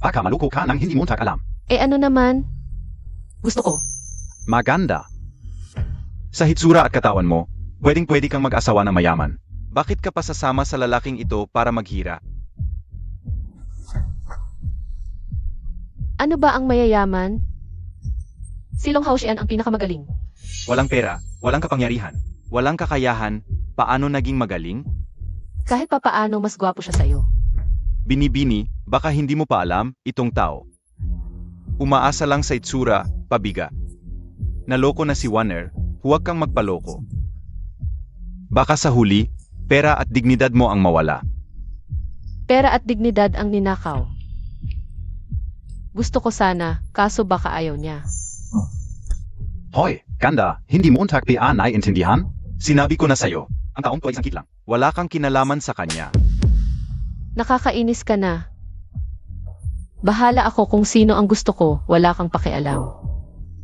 Baka maluko ka nang hindi mo alam. Ano naman? Gusto ko. Maganda. Sa hitsura at katawan mo, pwedeng-pwede kang mag-asawa na mayaman. Bakit ka pa sasama sa lalaking ito para maghira? Ano ba ang mayayaman? Si Long Hao Xian ang pinakamagaling. Walang pera, walang kapangyarihan, walang kakayahan, paano naging magaling? Kahit papaano mas gwapo siya sa'yo. Binibini, baka hindi mo pa alam, itong tao. Umaasa lang sa itsura, pabiga. Naloko na si Warner, huwag kang magpaloko. Baka sa huli, pera at dignidad mo ang mawala. Pera at dignidad ang ninakaw. Gusto ko sana, kaso baka ayaw niya. Hoy, ganda, hindi mo untak pa naiintindihan? Sinabi ko na sa'yo, ang taong to ay sangkit lang. Wala kang kinalaman sa kanya. Nakakainis ka na. Bahala ako kung sino ang gusto ko, wala kang pakialam.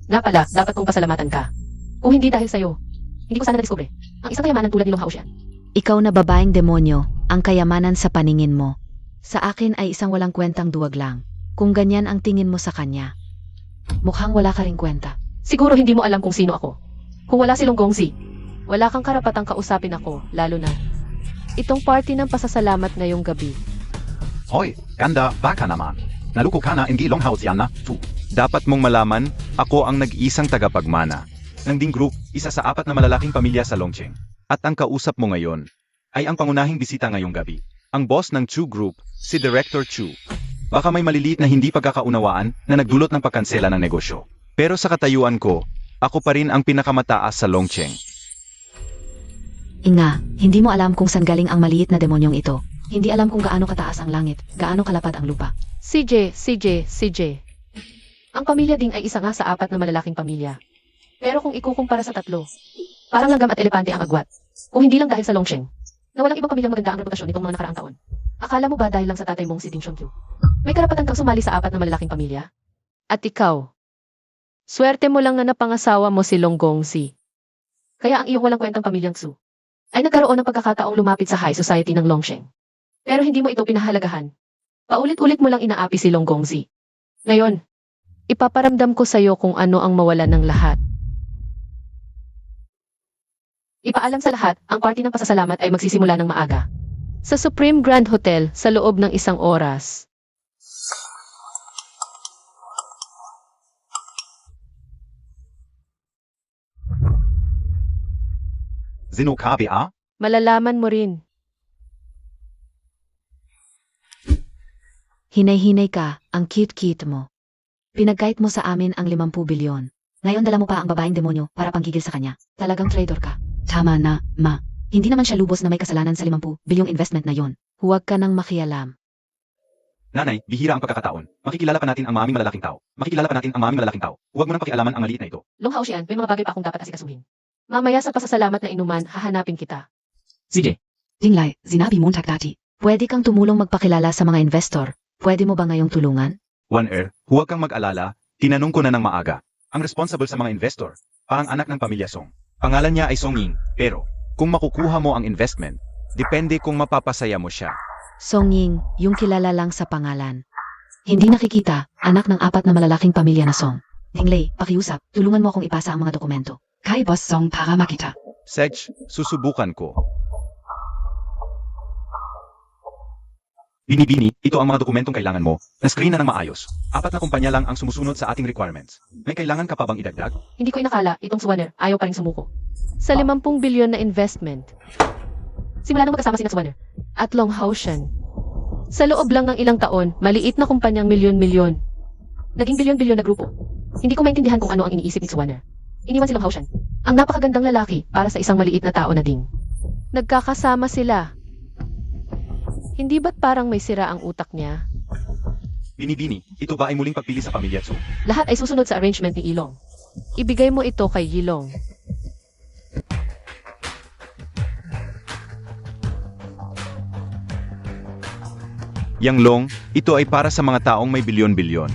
Nga pala, dapat kong pasalamatan ka. Kung hindi dahil sa'yo, hindi ko sana na-discover. Ang isang kayamanan tulad ni Long Hao Xian. Ikaw na babaeng demonyo, ang kayamanan sa paningin mo. Sa akin ay isang walang kwentang duwag lang. Kung ganyan ang tingin mo sa kanya. Mukhang wala ka ring kwenta. Siguro hindi mo alam kung sino ako. Kung wala si Long Gongzi, wala kang karapatang kausapin ako, lalo na. Itong party ng pasasalamat ngayong gabi. Hoy, ganda, baka naman. Naluko ka na hindi Longhao yan na, tu. Dapat mong malaman, ako ang nag-iisang tagapagmana. Ng Ding Group, isa sa 4 na malalaking pamilya sa Longcheng. At ang kausap mo ngayon, ay ang pangunahing bisita ngayong gabi. Ang boss ng Chu Group, si Director Chu. Baka may maliliit na hindi pagkakaunawaan na nagdulot ng pagkansela ng negosyo. Pero sa katayuan ko, ako pa rin ang pinakamataas sa Longcheng. Inga, hindi mo alam kung saan galing ang maliit na demonyong ito. Hindi alam kung gaano kataas ang langit, gaano kalapad ang lupa. CJ. Ang pamilya Ding ay isa nga sa 4 na malalaking pamilya. Pero kung ikukumpara sa 3, parang langgam at elepante ang agwat. Kung hindi lang dahil sa Longcheng, na walang ibang pamilyang maganda ang reputasyon nitong mga nakaraang taon. Akala mo ba dahil lang sa tatay mong si Ding Xiongqiu? May karapatan kang sumali sa 4 na malalaking pamilya? At ikaw, swerte mo lang na napangasawa mo si Long Gongzi. Kaya ang iyong walang kwentang pamilyang Xu ay nagkaroon ng pagkakataong lumapit sa high society ng Longcheng. Pero hindi mo ito pinahalagahan. Paulit-ulit mo lang inaapi si Long Gongzi. Ngayon, ipaparamdam ko sa'yo kung ano ang mawala ng lahat. Ipaalam sa lahat, ang party ng pasasalamat ay magsisimula ng maaga. Sa Supreme Grand Hotel sa loob ng 1 oras. Zino KBA? Malalaman mo rin. Hinay-hinay ka, ang cute-cute mo. Pinagkait mo sa amin ang 50 bilyon. Ngayon dala mo pa ang babaeng demonyo para panggigil sa kanya. Talagang traitor ka. Tama na, ma. Hindi naman siya lubos na may kasalanan sa 50 bilyong investment na yon. Huwag ka nang makialam. Nanay, bihira ang pagkakataon. Makikilala pa natin ang maming malalaking tao. Makikilala pa natin ang maming malalaking tao. Huwag mo nang pakialaman ang maliit na ito. Long Hao Xian, may mga bagay pa akong dapat asikasuhin. Mamaya sa pasasalamat na inuman, hahanapin kita. CJ, Dinglay, sinabi Montag dati. Pwede kang tumulong magpakilala sa mga investor. Pwede mo ba ngayong tulungan? One huwag kang mag-alala. Tinanong ko na ng maaga. Ang responsible sa mga investor, parang anak ng pamilya Song. Pangalan niya ay Song Ying, pero kung makukuha mo ang investment, depende kung mapapasaya mo siya. Song Ying, yung kilala lang sa pangalan. Hindi nakikita, anak ng 4 na malalaking pamilya na Song. Dinglay, pakiusap, tulungan mo akong ipasa ang mga dokumento. Kay Boss Song para makita. Sedge, susubukan ko. Bini-bini, ito ang mga dokumentong kailangan mo, na screen na ng maayos. 4 na kumpanya lang ang sumusunod sa ating requirements. May kailangan ka pa bang idagdag? Hindi ko inakala, itong Swanner, ayaw pa rin sumuko. Sa 50 bilyon na investment. Simula nang magkasama sina Swanner at Long Hao Xian. Sa loob lang ng ilang taon, maliit na kumpanyang milyon-milyon. Naging bilyon-bilyon na grupo. Hindi ko maintindihan kung ano ang iniisip ni Swanner. Iniwan si Long Hao Xian, ang napakagandang lalaki para sa isang maliit na tao na ding. Nagkakasama sila. Hindi ba't parang may sira ang utak niya? Bini-bini, ito ba ay muling pagpili sa pamilya Tsu? Lahat ay susunod sa arrangement ni Ilong. Ibigay mo ito kay Yilong. Yang Long, ito ay para sa mga taong may bilyon-bilyon.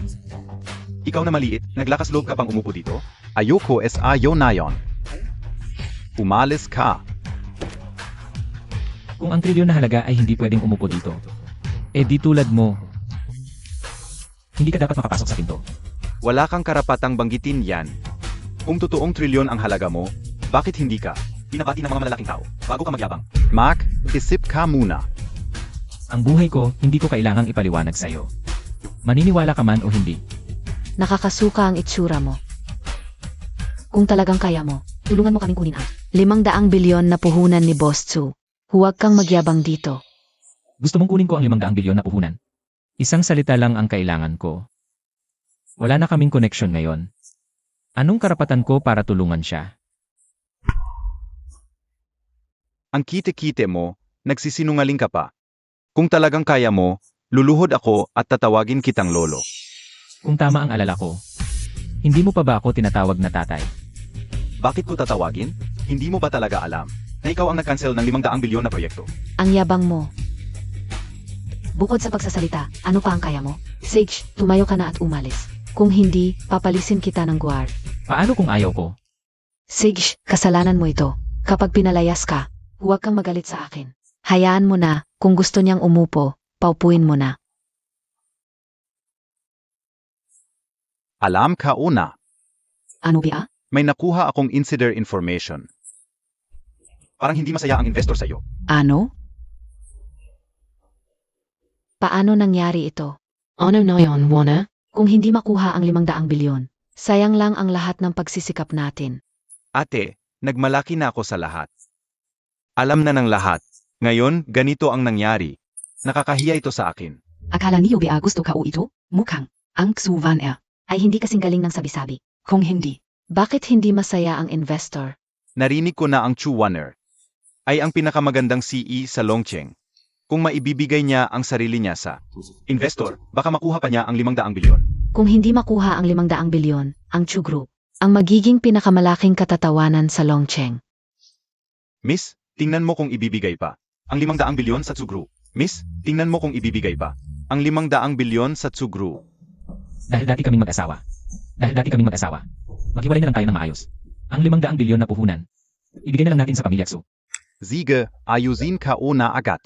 Ikaw na maliit, naglakas loob ka bang umupo dito? Ayoko es ayaw na yon. Umalis ka. kung ang trilyon na halaga ay hindi pwedeng umupo dito, eh di tulad mo, hindi ka dapat makapasok sa pinto. Wala kang karapatang banggitin yan. Kung totoong trilyon ang halaga mo, bakit hindi ka pinapati ng mga malalaking tao bago ka magyabang? Mac, isip ka muna. Ang buhay ko, hindi ko kailangang ipaliwanag sa'yo. Maniniwala ka man o hindi. Nakakasuka ang itsura mo. Kung talagang kaya mo, tulungan mo kaming kunin ang 500 bilyon na puhunan ni Boss Tsu. Huwag kang magyabang dito. Gusto mong kunin ko ang 500 bilyon na puhunan? Isang salita lang ang kailangan ko. Wala na kaming koneksyon ngayon. Anong karapatan ko para tulungan siya? Ang kite-kite mo, nagsisinungaling ka pa. Kung talagang kaya mo, luluhod ako at tatawagin kitang lolo. Kung tama ang alala ko, hindi mo pa ba ako tinatawag na tatay? Bakit ko tatawagin? Hindi mo ba talaga alam na ikaw ang nag-cancel ng 500 bilyon na proyekto? Ang yabang mo. bukod sa pagsasalita, ano pa ang kaya mo? Sage, tumayo ka na at umalis. Kung hindi, papalisin kita ng guard. Paano kung ayaw ko? Sage, kasalanan mo ito. Kapag pinalayas ka, huwag kang magalit sa akin. Hayaan mo na, kung gusto niyang umupo, paupuin mo na. Alam ka una, Ano ba? may nakuha akong insider information. Parang hindi masaya ang investor sa iyo. Ano? Paano nangyari ito? Ano na yon, Warner? Kung hindi makuha ang 500 bilyon, sayang lang ang lahat ng pagsisikap natin. Ate, nagmalaki na ako sa lahat. Alam na ng lahat. Ngayon, ganito ang nangyari. Nakakahiya ito sa akin. Akala niyo ba gusto ka o ito? Mukhang, ang Xuvan ay hindi kasing galing ng sabi-sabi. Kung hindi, Bakit hindi masaya ang investor? Narinig ko na ang Chu Wanner ay ang pinakamagandang CE sa Longcheng. Kung maibibigay niya ang sarili niya sa Investor, baka makuha pa niya ang 500 bilyon. Kung hindi makuha ang 500 bilyon, ang Chu Group, ang magiging pinakamalaking katatawanan sa Longcheng. Miss, tingnan mo kung ibibigay pa ang 500 bilyon sa Tsugru. Miss, tingnan mo kung ibibigay pa ang 500 bilyon sa Tsugru. Dahil dati kaming mag-asawa. Maghiwalay na lang tayo ng maayos. Ang 500 bilyon na puhunan, ibigay na lang natin sa pamilya Tsu. Sige, ayusin ka una agad.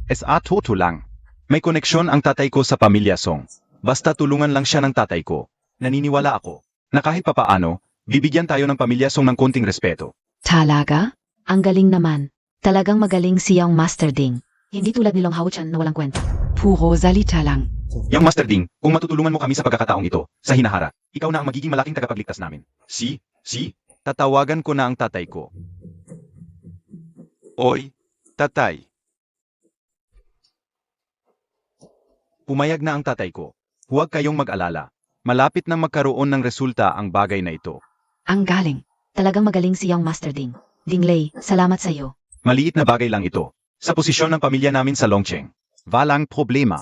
SA toto lang. May koneksyon ang tatay ko sa pamilya Song. Basta tulungan lang siya ng tatay ko. Naniniwala ako na kahit papaano, bibigyan tayo ng pamilya Song ng konting respeto. talaga? Ang galing naman. Talagang magaling si Yang Master Ding. Hindi tulad ni Long Hao-chan na walang kwenta. Puro salita lang. Yang Master Ding, kung matutulungan mo kami sa pagkakataong ito, sa hinaharap, ikaw na ang magiging malaking tagapagligtas namin. Si, Tatawagan ko na ang tatay ko. Oy, tatay. Pumayag na ang tatay ko. Huwag kayong mag-alala. Malapit na magkaroon ng resulta ang bagay na ito. Ang galing. Talagang magaling si Yang Master Ding. Dingley, salamat sa iyo. maliit na bagay lang ito. Sa posisyon ng pamilya namin sa Longcheng. Walang problema.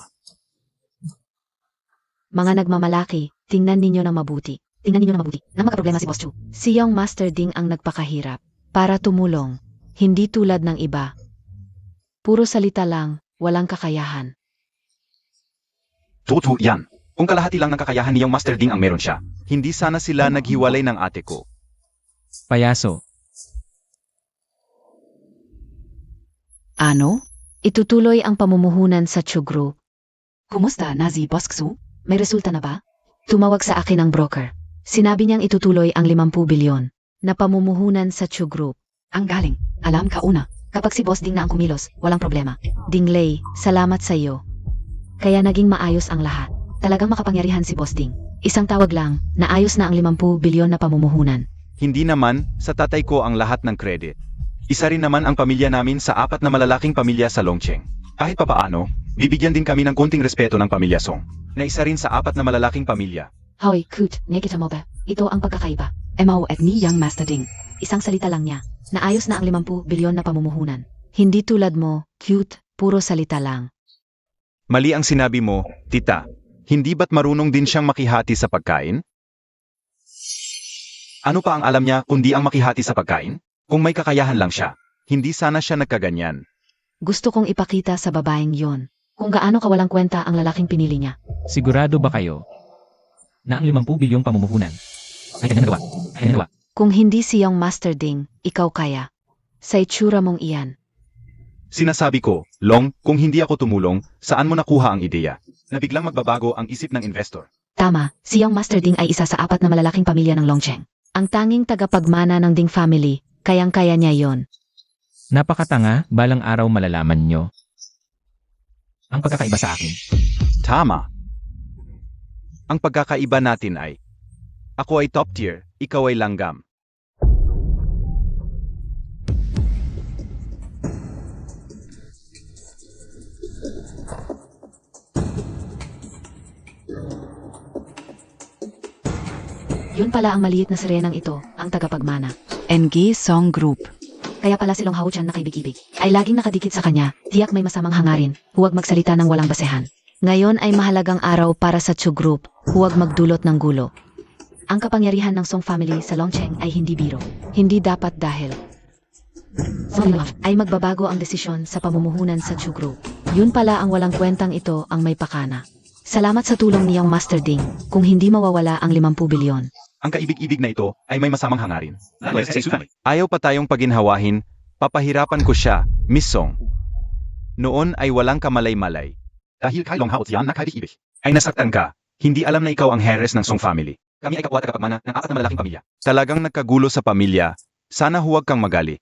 Mga nagmamalaki, tingnan ninyo ng mabuti. Tingnan ninyo na mabuti. Nang magkaproblema si Boss Chu. Si Yang Master Ding ang nagpakahirap para tumulong, hindi tulad ng iba. Puro salita lang, walang kakayahan. Totoo yan. Kung kalahati lang ng kakayahan ni Yang Master Ding ang meron siya. Hindi sana sila naghiwalay ng ate ko. Payaso. Ano? Itutuloy ang pamumuhunan sa Chu Group. Kumusta na si Boss Chu? May resulta na ba? Tumawag sa akin ang broker. Sinabi niyang itutuloy ang 50 bilyon na pamumuhunan sa Chu Group. Ang galing. Alam ka una. Kapag si Boss Ding na ang kumilos, walang problema. Dingley, salamat sa iyo. Kaya naging maayos ang lahat. Talagang makapangyarihan si Boss Ding. Isang tawag lang, naayos na ang 50 bilyon na pamumuhunan. Hindi naman, sa tatay ko ang lahat ng credit. Isa rin naman ang pamilya namin sa 4 na malalaking pamilya sa Longcheng. Kahit papaano, bibigyan din kami ng konting respeto ng pamilya Song, na isa rin sa 4 na malalaking pamilya. Hoy, Kut, nakita mo ba? Ito ang pagkakaiba. Emaw at ni Yang Master Ding. Isang salita lang niya. Naayos na ang 50 bilyon na pamumuhunan. Hindi tulad mo, cute, puro salita lang. Mali ang sinabi mo, tita. Hindi ba't marunong din siyang makihati sa pagkain? Ano pa ang alam niya kundi ang makihati sa pagkain? Kung may kakayahan lang siya, hindi sana siya nagkaganyan. Gusto kong ipakita sa babaeng yon kung gaano kawalang kwenta ang lalaking pinili niya. Sigurado ba kayo na ang 50 bilyong pamumuhunan ay kanyang nagawa? Kung hindi si Yang Master Ding, ikaw kaya. Sa itsura mong iyan. Sinasabi ko, Long, kung hindi ako tumulong, saan mo nakuha ang ideya? Na biglang magbabago ang isip ng investor. Tama, si Yang Master Ding ay isa sa 4 na malalaking pamilya ng Longcheng. Ang tanging tagapagmana ng Ding family, kayang-kaya niya yon. Napakatanga, balang araw malalaman nyo ang pagkakaiba sa akin. Tama. Ang pagkakaiba natin ay, ako ay top tier, ikaw ay langgam. Yun pala ang maliit na sirenang ito, ang tagapagmana. NG Song Group. Kaya pala si Long Hao-chan na kaibig-ibig. Ay laging nakadikit sa kanya, tiyak may masamang hangarin, huwag magsalita ng walang basehan. Ngayon ay mahalagang araw para sa Chu Group, huwag magdulot ng gulo. Ang kapangyarihan ng Song family sa Longcheng ay hindi biro. Hindi dapat dahil Ay magbabago ang desisyon sa pamumuhunan sa Chu Group. yun pala ang walang kwentang ito ang may pakana. Salamat sa tulong ni Yang Master Ding, kung hindi mawawala ang 50 bilyon. Ang kaibig-ibig na ito ay may masamang hangarin. Ayaw pa tayong paginhawahin, papahirapan ko siya, Miss Song. Noon ay walang kamalay-malay. Dahil kay Long Hao yan na kaibig-ibig, ay nasaktan ka, hindi alam na ikaw ang heiress ng Song family. Kami ay kapwa tagapagmana ng 4 na malalaking pamilya. Talagang nagkagulo sa pamilya, sana huwag kang magali.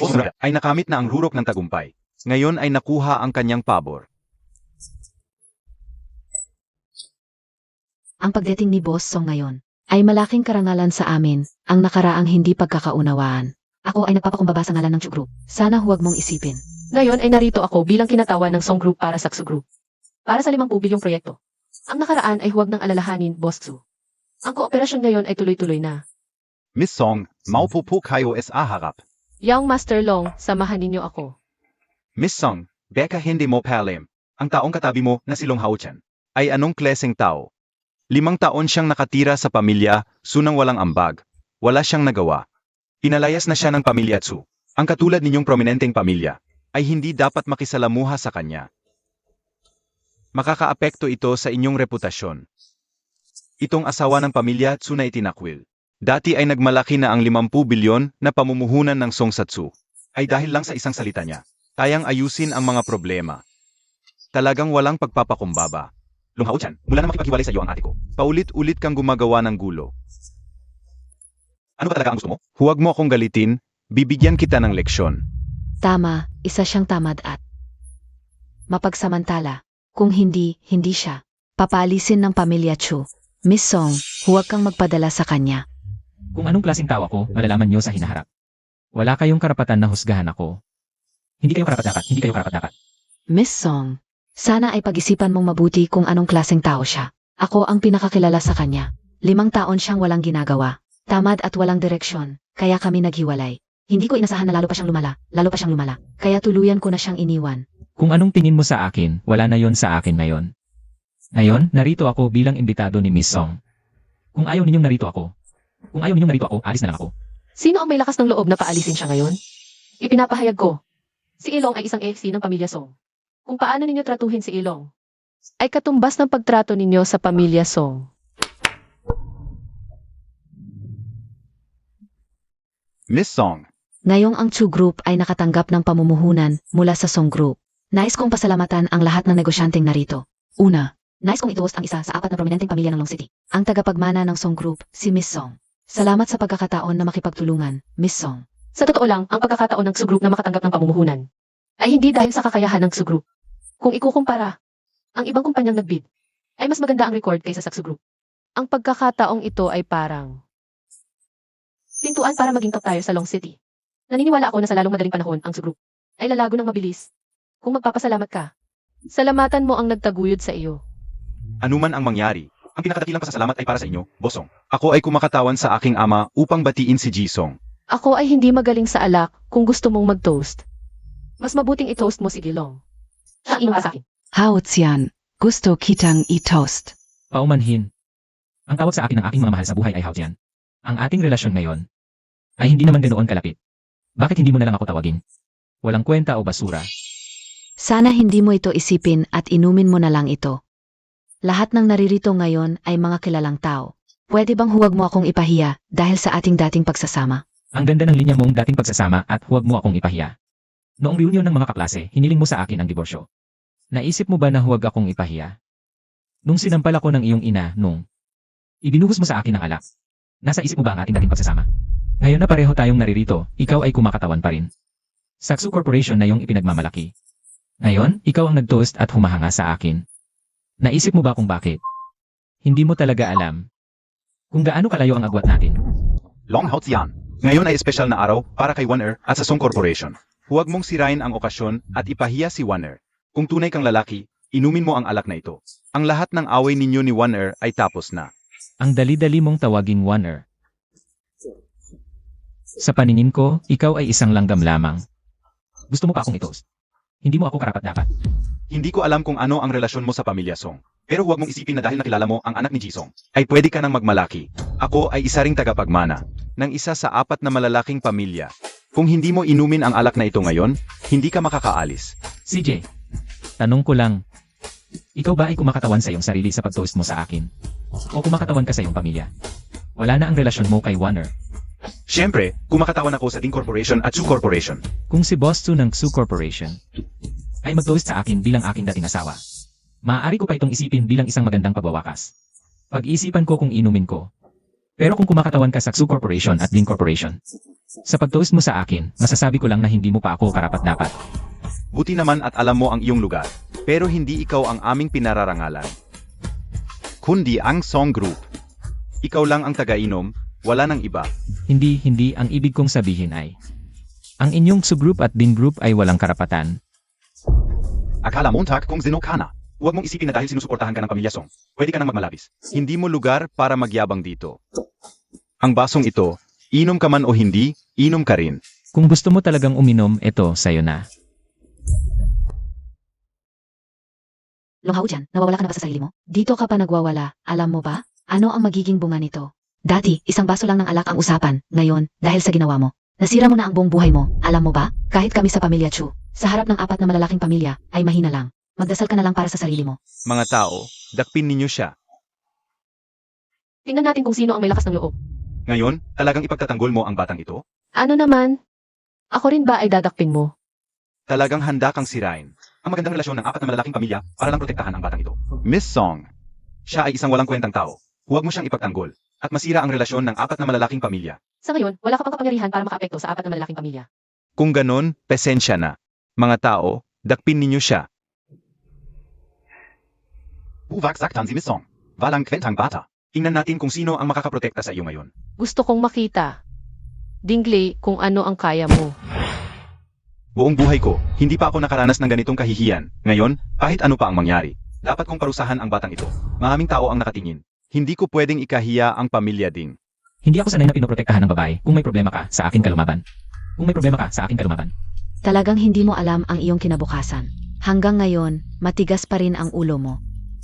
Osra ay nakamit na ang rurok ng tagumpay. Ngayon ay nakuha ang kanyang pabor. Ang pagdating ni Boss Song ngayon ay malaking karangalan sa amin, ang nakaraang hindi pagkakaunawaan. Ako ay nagpapakumbaba sa ngalan ng Chu Group. Sana huwag mong isipin. Ngayon ay narito ako bilang kinatawan ng Song Group para sa Xu Group. Para sa 50 bilyong proyekto. Ang nakaraan ay huwag nang alalahanin, Boss Xu. Ang kooperasyon ngayon ay tuloy-tuloy na. Miss Song, maupo po kayo sa harap. Young Master Long, samahan ninyo ako. Miss Song, beka hindi mo palim. Ang taong katabi mo na si Long Hao-chan. Ay anong kleseng tao? 5 taon siyang nakatira sa pamilya, sunang walang ambag. Wala siyang nagawa. Pinalayas na siya ng pamilya Tsu. Ang katulad ninyong prominenteng pamilya. Ay hindi dapat makisalamuha sa kanya. Makakaapekto ito sa inyong reputasyon. Itong asawa ng pamilya Tsu na itinakwil. Dati ay nagmalaki na ang 50 bilyon na pamumuhunan ng Song Satsu. Ay dahil lang sa isang salita niya. Kayang ayusin ang mga problema. Talagang walang pagpapakumbaba. Long Hao-chan, mula na makipaghiwalay sa iyo ang ate ko. Paulit-ulit kang gumagawa ng gulo. Ano ba talaga ang gusto mo? Huwag mo akong galitin, Bibigyan kita ng leksyon. Tama, isa siyang tamad at mapagsamantala. Kung hindi, hindi siya. Papalisin ng pamilya Chu. Miss Song, huwag kang magpadala sa kanya. Kung anong klaseng tao ako, malalaman niyo sa hinaharap. Wala kayong karapatan na husgahan ako. Hindi kayo karapat-dapat, hindi kayo karapat-dapat. Miss Song, sana ay pag-isipan mong mabuti kung anong klaseng tao siya. Ako ang pinakakilala sa kanya. 5 taon siyang walang ginagawa. Tamad at walang direksyon. Kaya kami naghiwalay. Hindi ko inasahan na lalo pa siyang lumala. Kaya tuluyan ko na siyang iniwan. Kung anong tingin mo sa akin, wala na yon sa akin ngayon. Ngayon, narito ako bilang imbitado ni Miss Song. Kung ayaw ninyong narito ako, alis na lang ako. Sino ang may lakas ng loob na paalisin siya ngayon? Ipinapahayag ko. Si Ilong ay isang AFC ng pamilya Song. Kung paano ninyo tratuhin si Ilong, ay katumbas ng pagtrato ninyo sa pamilya Song. Miss Song, Ngayong ang Chu Group ay nakatanggap ng pamumuhunan mula sa Song Group. Nais kong pasalamatan ang lahat ng negosyanteng narito. Una, nais kong ituos ang isa sa 4 na prominenteng pamilya ng Long City. Ang tagapagmana ng Song Group, si Miss Song. Salamat sa pagkakataon na makipagtulungan, Miss Song. Sa totoo lang, ang pagkakataon ng Su Group na makatanggap ng pamumuhunan ay hindi dahil sa kakayahan ng Su Group. Kung ikukumpara, ang ibang kumpanyang nagbid ay mas maganda ang record kaysa sa Su Group. Ang pagkakataong ito ay parang pintuan para maging top tayo sa Long City. Naniniwala ako na sa lalong madaling panahon ang Su Group ay lalago ng mabilis. Kung magpapasalamat ka, salamatan mo ang nagtaguyod sa iyo. anuman ang mangyari, ang pinakadakilang pasasalamat ay para sa inyo, Bosong. Ako ay kumakatawan sa aking ama upang batiin si Jisong. Ako ay hindi magaling sa alak kung gusto mong mag-toast. Mas mabuting i-toast mo si Gilong. Siya ang inuha sa akin. Haotian, gusto kitang i-toast. Paumanhin. Ang tawag sa akin ng aking mga mahal sa buhay ay Haotian. Ang ating relasyon ngayon ay hindi naman ganoon kalapit. Bakit hindi mo na lang ako tawagin? Walang kwenta o basura. Sana hindi mo ito isipin at inumin mo na lang ito. Lahat ng naririto ngayon ay mga kilalang tao. Pwede bang huwag mo akong ipahiya dahil sa ating dating pagsasama? Ang ganda ng linya mong dating pagsasama at huwag mo akong ipahiya. Noong reunion ng mga kaklase, hiniling mo sa akin ang diborsyo. Naisip mo ba na huwag akong ipahiya? Nung sinampal ako ng iyong ina, nung ibinuhos mo sa akin ng alak, nasa isip mo ba ang ating dating pagsasama? Ngayon na pareho tayong naririto, ikaw ay kumakatawan pa rin. Saksu Corporation na iyong ipinagmamalaki. Ngayon, ikaw ang nag-toast at humahanga sa akin. Naisip mo ba kung bakit? Hindi mo talaga alam kung gaano kalayo ang agwat natin. Long Haotian, ngayon ay espesyal na araw para kay 1R at sa Song Corporation. Huwag mong sirain ang okasyon at ipahiya si 1R. Kung tunay kang lalaki, inumin mo ang alak na ito. Ang lahat ng away ninyo ni 1R ay tapos na. Ang dali-dali mong tawagin 1R. Sa paningin ko, ikaw ay isang langgam lamang. Gusto mo pa akong i-toast? Hindi mo ako karapat-dapat. Hindi ko alam kung ano ang relasyon mo sa pamilya Song. Pero huwag mong isipin na dahil nakilala mo ang anak ni Jisong, ay pwede ka nang magmalaki. Ako ay isa ring tagapagmana ng isa sa 4 na malalaking pamilya. Kung hindi mo inumin ang alak na ito ngayon, hindi ka makakaalis. CJ, tanong ko lang, ikaw ba ay kumakatawan sa iyong sarili sa pag-toast mo sa akin? O kumakatawan ka sa iyong pamilya? Wala na ang relasyon mo kay 1R. Siyempre, kumakatawan ako sa Ding Corporation at Su Corporation. Kung si Boss Su ng Su Corporation ay mag-toast sa akin bilang aking dating asawa, maaari ko pa itong isipin bilang isang magandang pagwawakas. Pag-iisipan ko kung inumin ko. Pero kung kumakatawan ka sa Su Corporation at Ding Corporation, sa pag-toast mo sa akin, masasabi ko lang na hindi mo pa ako karapat-dapat. Buti naman at alam mo ang iyong lugar, pero hindi ikaw ang aming pinararangalan. Kundi ang Song Group. Ikaw lang ang taga-inom, wala nang iba. Hindi, ang ibig kong sabihin ay, ang inyong Su Group at Ding Group ay walang karapatan. Akala mo kung sino ka na. Huwag mong isipin na dahil sinusuportahan ka ng pamilya Song, pwede ka nang magmalabis. Hindi mo lugar para magyabang dito. Ang basong ito, inom ka man o hindi, inom ka rin. Kung gusto mo talagang uminom, ito sa'yo na. Long Haotian, nawawala ka na ba sa sarili mo? Dito ka pa nagwawala, alam mo ba? Ano ang magiging bunga nito? Dati, isang baso lang ng alak ang usapan. Ngayon, dahil sa ginawa mo, nasira mo na ang buong buhay mo. Alam mo ba? Kahit kami sa pamilya Chu, sa harap ng 4 na malalaking pamilya, ay mahina lang. Magdasal ka na lang para sa sarili mo. Mga tao, dakpin ninyo siya. Tingnan natin kung sino ang may lakas ng loob. Ngayon, talagang ipagtatanggol mo ang batang ito? Ano naman? Ako rin ba ay dadakpin mo? Talagang handa kang sirain ang magandang relasyon ng 4 na malalaking pamilya para lang protektahan ang batang ito. Miss Song, siya ay isang walang kwentang tao. Huwag mo siyang ipagtanggol at masira ang relasyon ng 4 na malalaking pamilya. Sa ngayon, wala ka pang kapangyarihan para makaapekto sa 4 na malalaking pamilya. Kung ganon, pesensya na. Mga tao, dakpin ninyo siya. Huwag saktan si Miss Song. Walang kwentang bata. Tingnan natin kung sino ang makakaprotekta sa iyo ngayon. Gusto kong makita, Dingley, kung ano ang kaya mo. Buong buhay ko, hindi pa ako nakaranas ng ganitong kahihiyan. Ngayon, kahit ano pa ang mangyari, dapat kong parusahan ang batang ito. Maraming tao ang nakatingin. Hindi ko pwedeng ikahiya ang pamilya Ding. Hindi ako sanay na pinoprotektahan ng babae. Kung may problema ka, sa akin ka lumaban. Kung may problema ka, sa akin ka lumaban. Talagang hindi mo alam ang iyong kinabukasan. Hanggang ngayon, matigas pa rin ang ulo mo.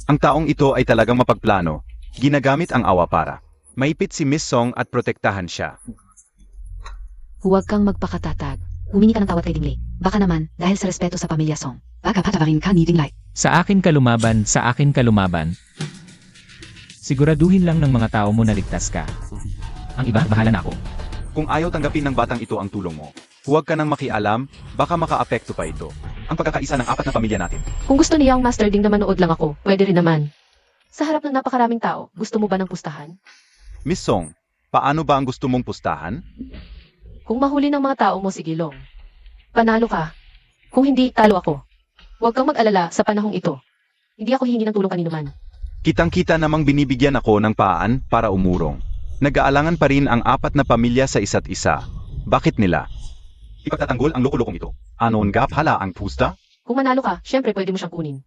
Ang taong ito ay talagang mapagplano. Ginagamit ang awa para maipit si Miss Song at protektahan siya. Huwag kang magpakatatag. Humingi ka ng tawad kay Dingley. Baka naman, dahil sa respeto sa pamilya Song. Baka patawarin ka ni Dingley. Sa akin ka lumaban, sa akin ka lumaban. Siguraduhin lang ng mga tao mo na ligtas ka. Ang iba, bahala na ako. Kung ayaw tanggapin ng batang ito ang tulong mo, Huwag ka nang makialam, baka makaapekto pa ito. ang pagkakaisa ng 4 na pamilya natin. Kung gusto ni Young Master Ding na manood lang ako, pwede rin naman. Sa harap ng napakaraming tao, gusto mo ba ng pustahan? Miss Song, paano ba ang gusto mong pustahan? Kung mahuli ng mga tao mo, sige Long. Panalo ka. Kung hindi, talo ako. Huwag kang mag-alala sa panahong ito. Hindi ako hihingi ng tulong kanino man. Kitang-kita namang binibigyan ako ng paan para umurong. Nag-aalangan pa rin ang 4 na pamilya sa isa't isa. Bakit nila? Ipagtatanggol ang loko-lokong ito. Anon nga pala ang pusta? Kung manalo ka, syempre pwede mo siyang kunin.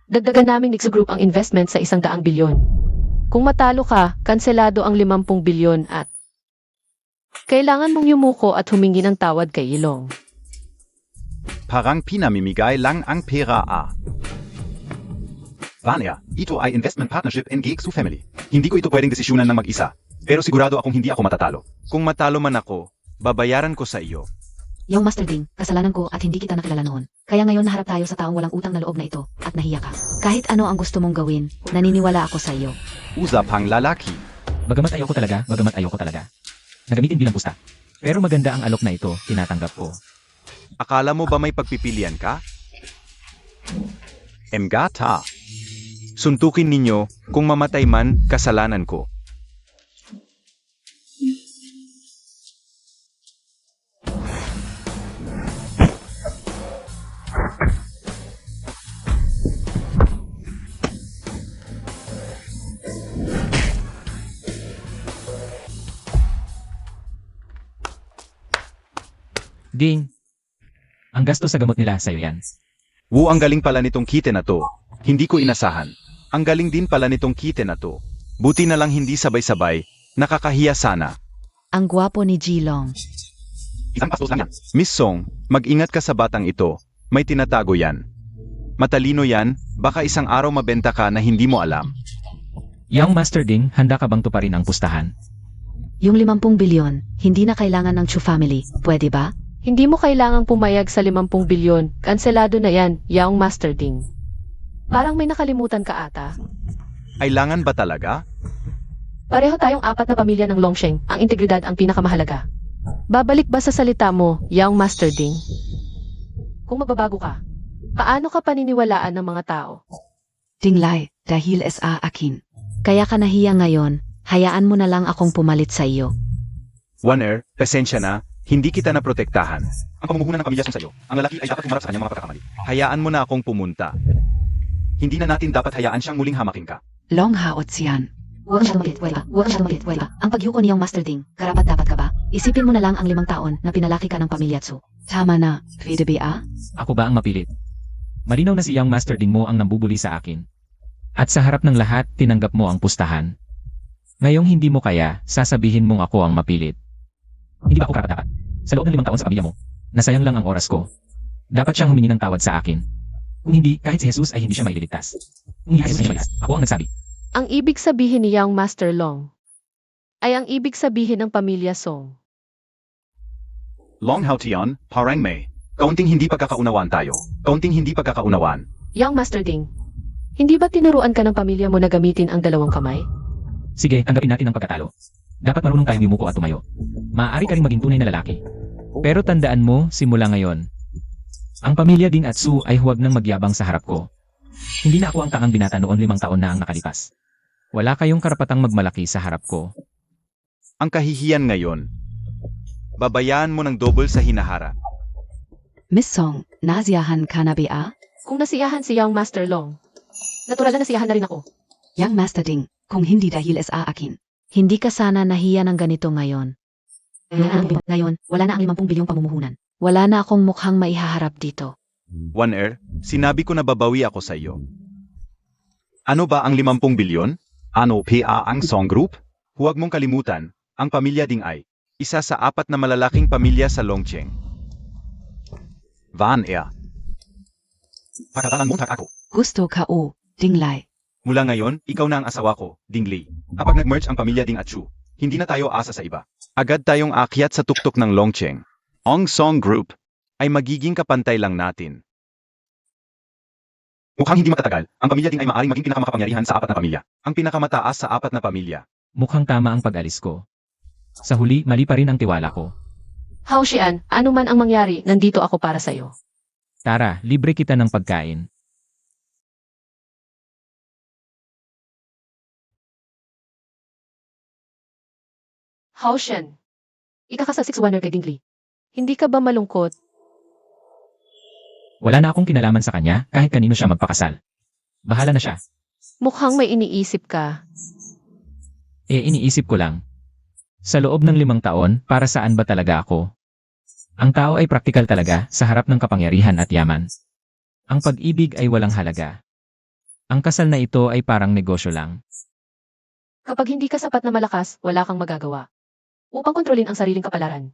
Dagdagan namin Nixo Group ang investment sa 100 bilyon. Kung matalo ka, kanselado ang 50 bilyon at kailangan mong yumuko at humingi ng tawad kay Ilong. Parang pinamimigay lang ang pera Vanya, ito ay investment partnership in Geeks Family. Hindi ko ito pwedeng desisyunan ng mag-isa. Pero sigurado akong hindi ako matatalo. Kung matalo man ako, babayaran ko sa iyo. Young Master Ding, kasalanan ko at hindi kita nakilala noon. Kaya ngayon naharap tayo sa taong walang utang na loob na ito at nahiya ka. Kahit ano ang gusto mong gawin, naniniwala ako sa iyo. Usapang lalaki. Bagamat ayoko talaga. Nagamitin bilang pusta. Pero maganda ang alok na ito, tinatanggap ko. Akala mo ba may pagpipilian ka? Emgata. Suntukin ninyo, kung mamatay man, kasalanan ko. Ding! Ang gasto sa gamot nila sa'yo yan. Wu, ang galing pala nitong kite na to. Hindi ko inasahan. Ang galing din pala nitong kite na to. Buti na lang hindi sabay-sabay. Nakakahiya sana. Ang gwapo ni Jilong. Isang pastos lang yan. Miss Song, mag-ingat ka sa batang ito. May tinatago yan. Matalino yan, baka isang araw mabenta ka na hindi mo alam. Young Master Ding, handa ka bang tuparin ang pustahan? Yung 50 bilyon, hindi na kailangan ng Chu family, pwede ba? Hindi mo kailangang pumayag sa 50 bilyon. Kanselado na yan, Young Master Ding. Parang may nakalimutan ka ata. Kailangan ba talaga? Pareho tayong 4 na pamilya ng Longsheng, ang integridad ang pinakamahalaga. Babalik ba sa salita mo, Young Master Ding? Kung magbabago ka, paano ka paniniwalaan ng mga tao? Dingley, dahil sa akin. Kaya ka nahiya ngayon, hayaan mo na lang akong pumalit sa iyo. One-er, pasensya na, hindi kita naprotektahan. Ang pamumuhunan ng pamilya sa iyo, ang lalaki ay dapat humarap sa kanyang mga pagkakamali. Hayaan mo na akong pumunta. Hindi na natin dapat hayaan siyang muling hamakin ka. Long haot siyan. Huwag masyadong malit, wala. Ang pagyuko ni Young Master Ding, karapat dapat ka ba? Isipin mo na lang ang 5 taon na pinalaki ka ng pamilya Tsu. Tama na, pwede ba? Ako ba ang mapilit? Malinaw na si Young Master Ding mo ang nambubuli sa akin. At sa harap ng lahat, tinanggap mo ang pustahan. Ngayong hindi mo kaya, sasabihin mong ako ang mapilit. Hindi ba ako karapat-dapat? Sa loob ng 5 taon sa pamilya mo, nasayang lang ang oras ko. Dapat siyang humingi ng tawad sa akin. Kung hindi, kahit si Jesus ay hindi siya maililigtas. Kung hindi siya maililigtas, ako ang nagsabi. Ang ibig sabihin ni Young Master Long ay ang ibig sabihin ng pamilya Song. Long Hao Tian, parang may. Kaunting hindi pagkakaunawaan tayo. Kaunting hindi pagkakaunawaan. Young Master Ding, hindi ba tinuruan ka ng pamilya mo na gamitin ang 2 kamay? Sige, tanggapin natin ang pagkatalo. Dapat marunong tayong yumuko at tumayo. Maaari ka rin maging tunay na lalaki. Pero tandaan mo, simula ngayon, ang pamilya Ding at Su ay huwag nang magyabang sa harap ko. Hindi na ako ang tangang binata noon 5 taon na ang nakalipas. Wala kayong karapatang magmalaki sa harap ko. Ang kahihiyan ngayon. Babayaan mo ng double sa hinahara. Miss Song, nasiyahan ka na ba? Kung nasiyahan si Young Master Long, natural na nasiyahan na rin ako. Young Master Ding, kung hindi dahil sa akin. Hindi ka sana nahiya ng ganito ngayon. Ngayon, wala na ang 50 bilyong pamumuhunan. Wala na akong mukhang maihaharap dito. One Air, sinabi ko na babawi ako sa iyo. Ano ba ang 50 bilyon? Ano PA ang Song Group? Huwag mong kalimutan, ang pamilya Ding ay isa sa 4 na malalaking pamilya sa Longcheng. Van Air. Pakatalan mo ako. Gusto ka o, Dinglay. Mula ngayon, ikaw na ang asawa ko, Ding Li. Kapag nag-merge ang pamilya Ding at Chu, hindi na tayo asa sa iba. Agad tayong akyat sa tuktok ng Longcheng. Ang Song Group ay magiging kapantay lang natin. Mukhang hindi matatagal, ang pamilya Ding ay maaaring maging pinakamakapangyarihan sa 4 na pamilya. Ang pinakamataas sa 4 na pamilya. Mukhang tama ang pag-alis ko. Sa huli, mali pa rin ang tiwala ko. Hao Xian, ano man ang mangyari, nandito ako para sa'yo. Tara, libre kita ng pagkain. Hao Xian, ikakasal 6-1 kay Ding Li. Hindi ka ba malungkot? Wala na akong kinalaman sa kanya kahit kanino siya magpakasal. Bahala na siya. Mukhang may iniisip ka. Iniisip ko lang. Sa loob ng 5 taon, para saan ba talaga ako? Ang tao ay praktikal talaga sa harap ng kapangyarihan at yaman. Ang pag-ibig ay walang halaga. Ang kasal na ito ay parang negosyo lang. Kapag hindi ka sapat na malakas, wala kang magagawa. Upang kontrolin ang sariling kapalaran.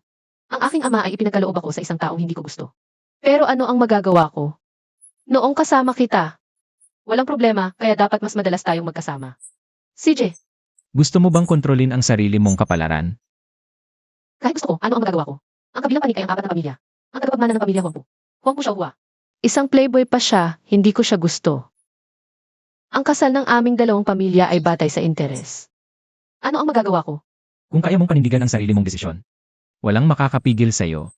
Ang aking ama ay ipinagkaloob ako sa isang taong hindi ko gusto. Pero ano ang magagawa ko? Noong kasama kita. Walang problema, kaya dapat mas madalas tayong magkasama. CJ, Gusto mo bang kontrolin ang sarili mong kapalaran? kahit gusto ko, ano ang magagawa ko? Ang kabilang panig ay ang 4 na pamilya. Ang tagapagmana ng pamilya Huangpu. Huangpu Xiaohua. Isang playboy pa siya, hindi ko siya gusto. Ang kasal ng aming 2 pamilya ay batay sa interes. Ano ang magagawa ko? Kung kaya mong panindigan ang sarili mong desisyon, walang makakapigil sa'yo.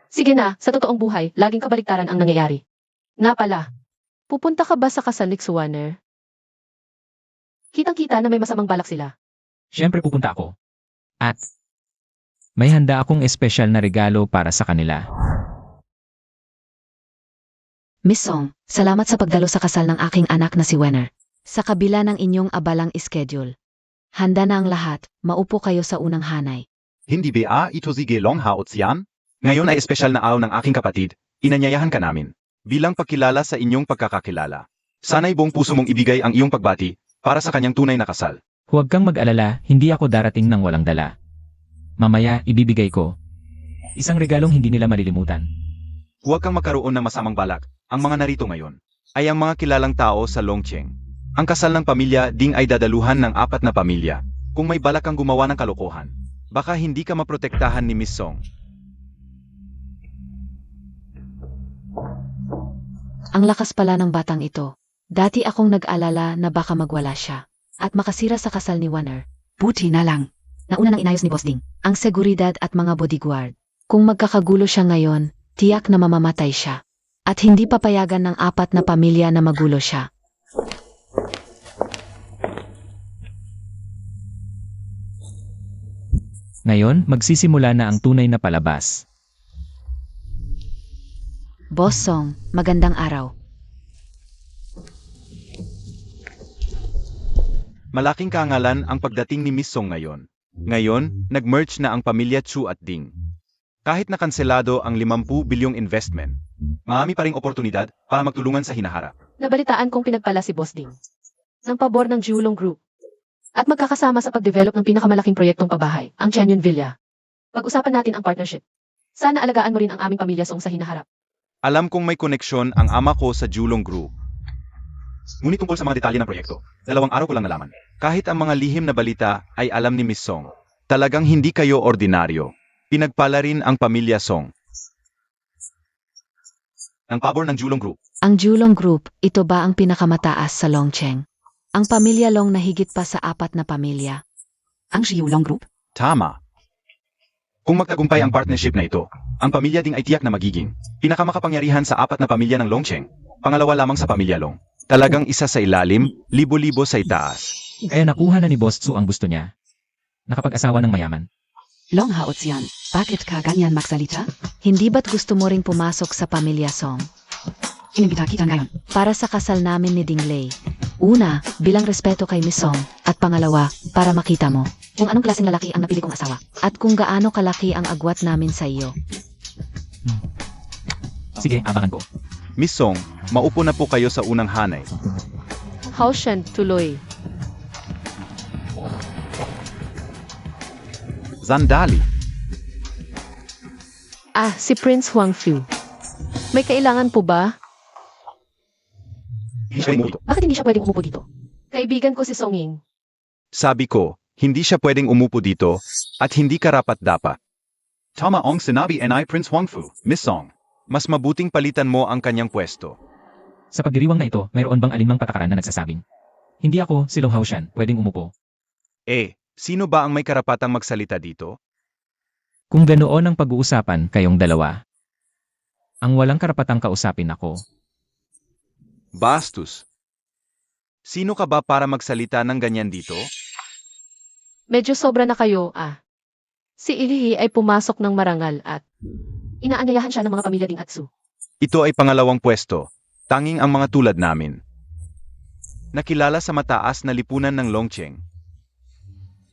Sige na, sa totoong buhay, laging kabaliktaran ang nangyayari. Nga pala, pupunta ka ba sa kasal ni Xuaner? Kitang-kita na may masamang balak sila. Siyempre pupunta ako. At may handa akong espesyal na regalo para sa kanila. Miss Song, salamat sa pagdalo sa kasal ng aking anak na si Wenner. Sa kabila ng inyong abalang schedule. Handa na ang lahat, maupo kayo sa unang hanay. Hindi ba ito si Gelong Hao Xian? Ngayon ay espesyal na araw ng aking kapatid, inanyayahan ka namin. Bilang pagkilala sa inyong pagkakakilala. Sana'y buong puso mong ibigay ang iyong pagbati para sa kanyang tunay na kasal. Huwag kang mag-alala, hindi ako darating ng walang dala. Mamaya, ibibigay ko. Isang regalong hindi nila malilimutan. Huwag kang magkaroon ng masamang balak. Ang mga narito ngayon ay ang mga kilalang tao sa Longcheng. Ang kasal ng pamilya Ding ay dadaluhan ng 4 na pamilya. Kung may balak kang gumawa ng kalokohan, baka hindi ka maprotektahan ni Miss Song. Ang lakas pala ng batang ito. Dati akong nag-alala na baka magwala siya. At makasira sa kasal ni Wenner. Buti na lang. Nauna nang inayos ni Boss Ding. Ang seguridad at mga bodyguard. Kung magkakagulo siya ngayon, tiyak na mamamatay siya. At hindi papayagan ng 4 na pamilya na magulo siya. Ngayon, magsisimula na ang tunay na palabas. Boss Song, magandang araw. Malaking karangalan ang pagdating ni Miss Song ngayon. Ngayon, nag-merge na ang pamilya Chu at Ding. Kahit nakanselado ang 50 bilyong investment, marami pa ring oportunidad para magtulungan sa hinaharap. Nabalitaan kong pinagpala si Boss Ding. Ng pabor ng Julong Group. At magkakasama sa pag-develop ng pinakamalaking proyektong pabahay, ang Chenyun Villa. Pag-usapan natin ang partnership. Sana alagaan mo rin ang aming pamilya Song sa hinaharap. Alam kong may koneksyon ang ama ko sa Julong Group. Ngunit tungkol sa mga detalye ng proyekto, 2 araw ko lang nalaman. Kahit ang mga lihim na balita ay alam ni Miss Song. Talagang hindi kayo ordinaryo. Pinagpala rin ang pamilya Song. Ang pabor ng Julong Group. Ang Julong Group, ito ba ang pinakamataas sa Longcheng? Ang pamilya Long na higit pa sa 4 na pamilya. Ang Xiulong Group. Tama. Kung magtagumpay ang partnership na ito, ang pamilya Ding ay tiyak na magiging pinakamakapangyarihan sa 4 na pamilya ng Longcheng, pangalawa lamang sa pamilya Long. Talagang isa sa ilalim, libo-libo sa itaas. Kaya nakuha na ni Boss Tsu ang gusto niya. Nakapag-asawa ng mayaman. Long Hao Xian, bakit ka ganyan magsalita? Hindi ba't gusto mo ring pumasok sa pamilya Song? Inimbita kita ngayon. Para sa kasal namin ni Dingley. Una, bilang respeto kay Miss Song. At pangalawa, para makita mo. Kung anong klaseng lalaki ang napili kong asawa. At kung gaano kalaki ang agwat namin sa iyo. Sige, abangan ko. Miss Song, maupo na po kayo sa unang hanay. Haoshan, tuloy. Sandali. Si Prince Huangfu. May kailangan po ba? Bakit hindi siya pwedeng umupo dito? Kaibigan ko si Song Ying. Sabi ko, hindi siya pwedeng umupo dito at hindi karapat-dapat. Tama ong sinabi ni Prince Huangfu, Miss Song. Mas mabuting palitan mo ang kanyang pwesto. Sa pagdiriwang na ito, mayroon bang alinmang patakaran na nagsasabing, hindi ako, si Long Haoshan, pwedeng umupo. Sino ba ang may karapatang magsalita dito? Kung ganoon ang pag-uusapan kayong dalawa, ang walang karapatang kausapin ako. Bastos. Sino ka ba para magsalita ng ganyan dito? Medyo sobra na kayo, Si Ilihi ay pumasok ng marangal at Inaanyayahan siya ng mga pamilya Ding Atsu. Ito ay pangalawang pwesto. Tanging ang mga tulad namin. Nakilala sa mataas na lipunan ng Longcheng.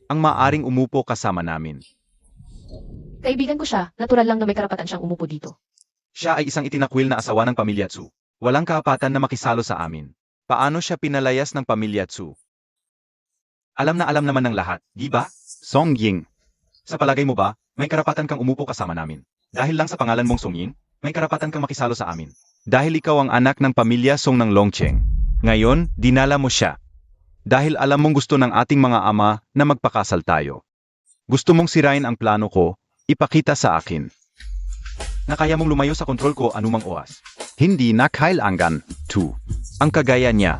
Ang maaring umupo kasama namin. Kaibigan ko siya, natural lang na may karapatan siyang umupo dito. Siya ay isang itinakwil na asawa ng pamilya Tsu. Walang karapatan na makisalo sa amin. Paano siya pinalayas ng pamilya Tsu? Alam na alam naman ng lahat, di ba? Song Ying. Sa palagay mo ba, may karapatan kang umupo kasama namin? Dahil lang sa pangalan mong Song Ying, may karapatan kang makisalo sa amin. Dahil ikaw ang anak ng pamilya Song ng Longcheng. Ngayon, dinala mo siya. Dahil alam mong gusto ng ating mga ama na magpakasal tayo. Gusto mong sirain ang plano ko, ipakita sa akin. Na kaya mong lumayo sa kontrol ko anumang oras. Hindi na kailangan, tu. Ang kagaya niya.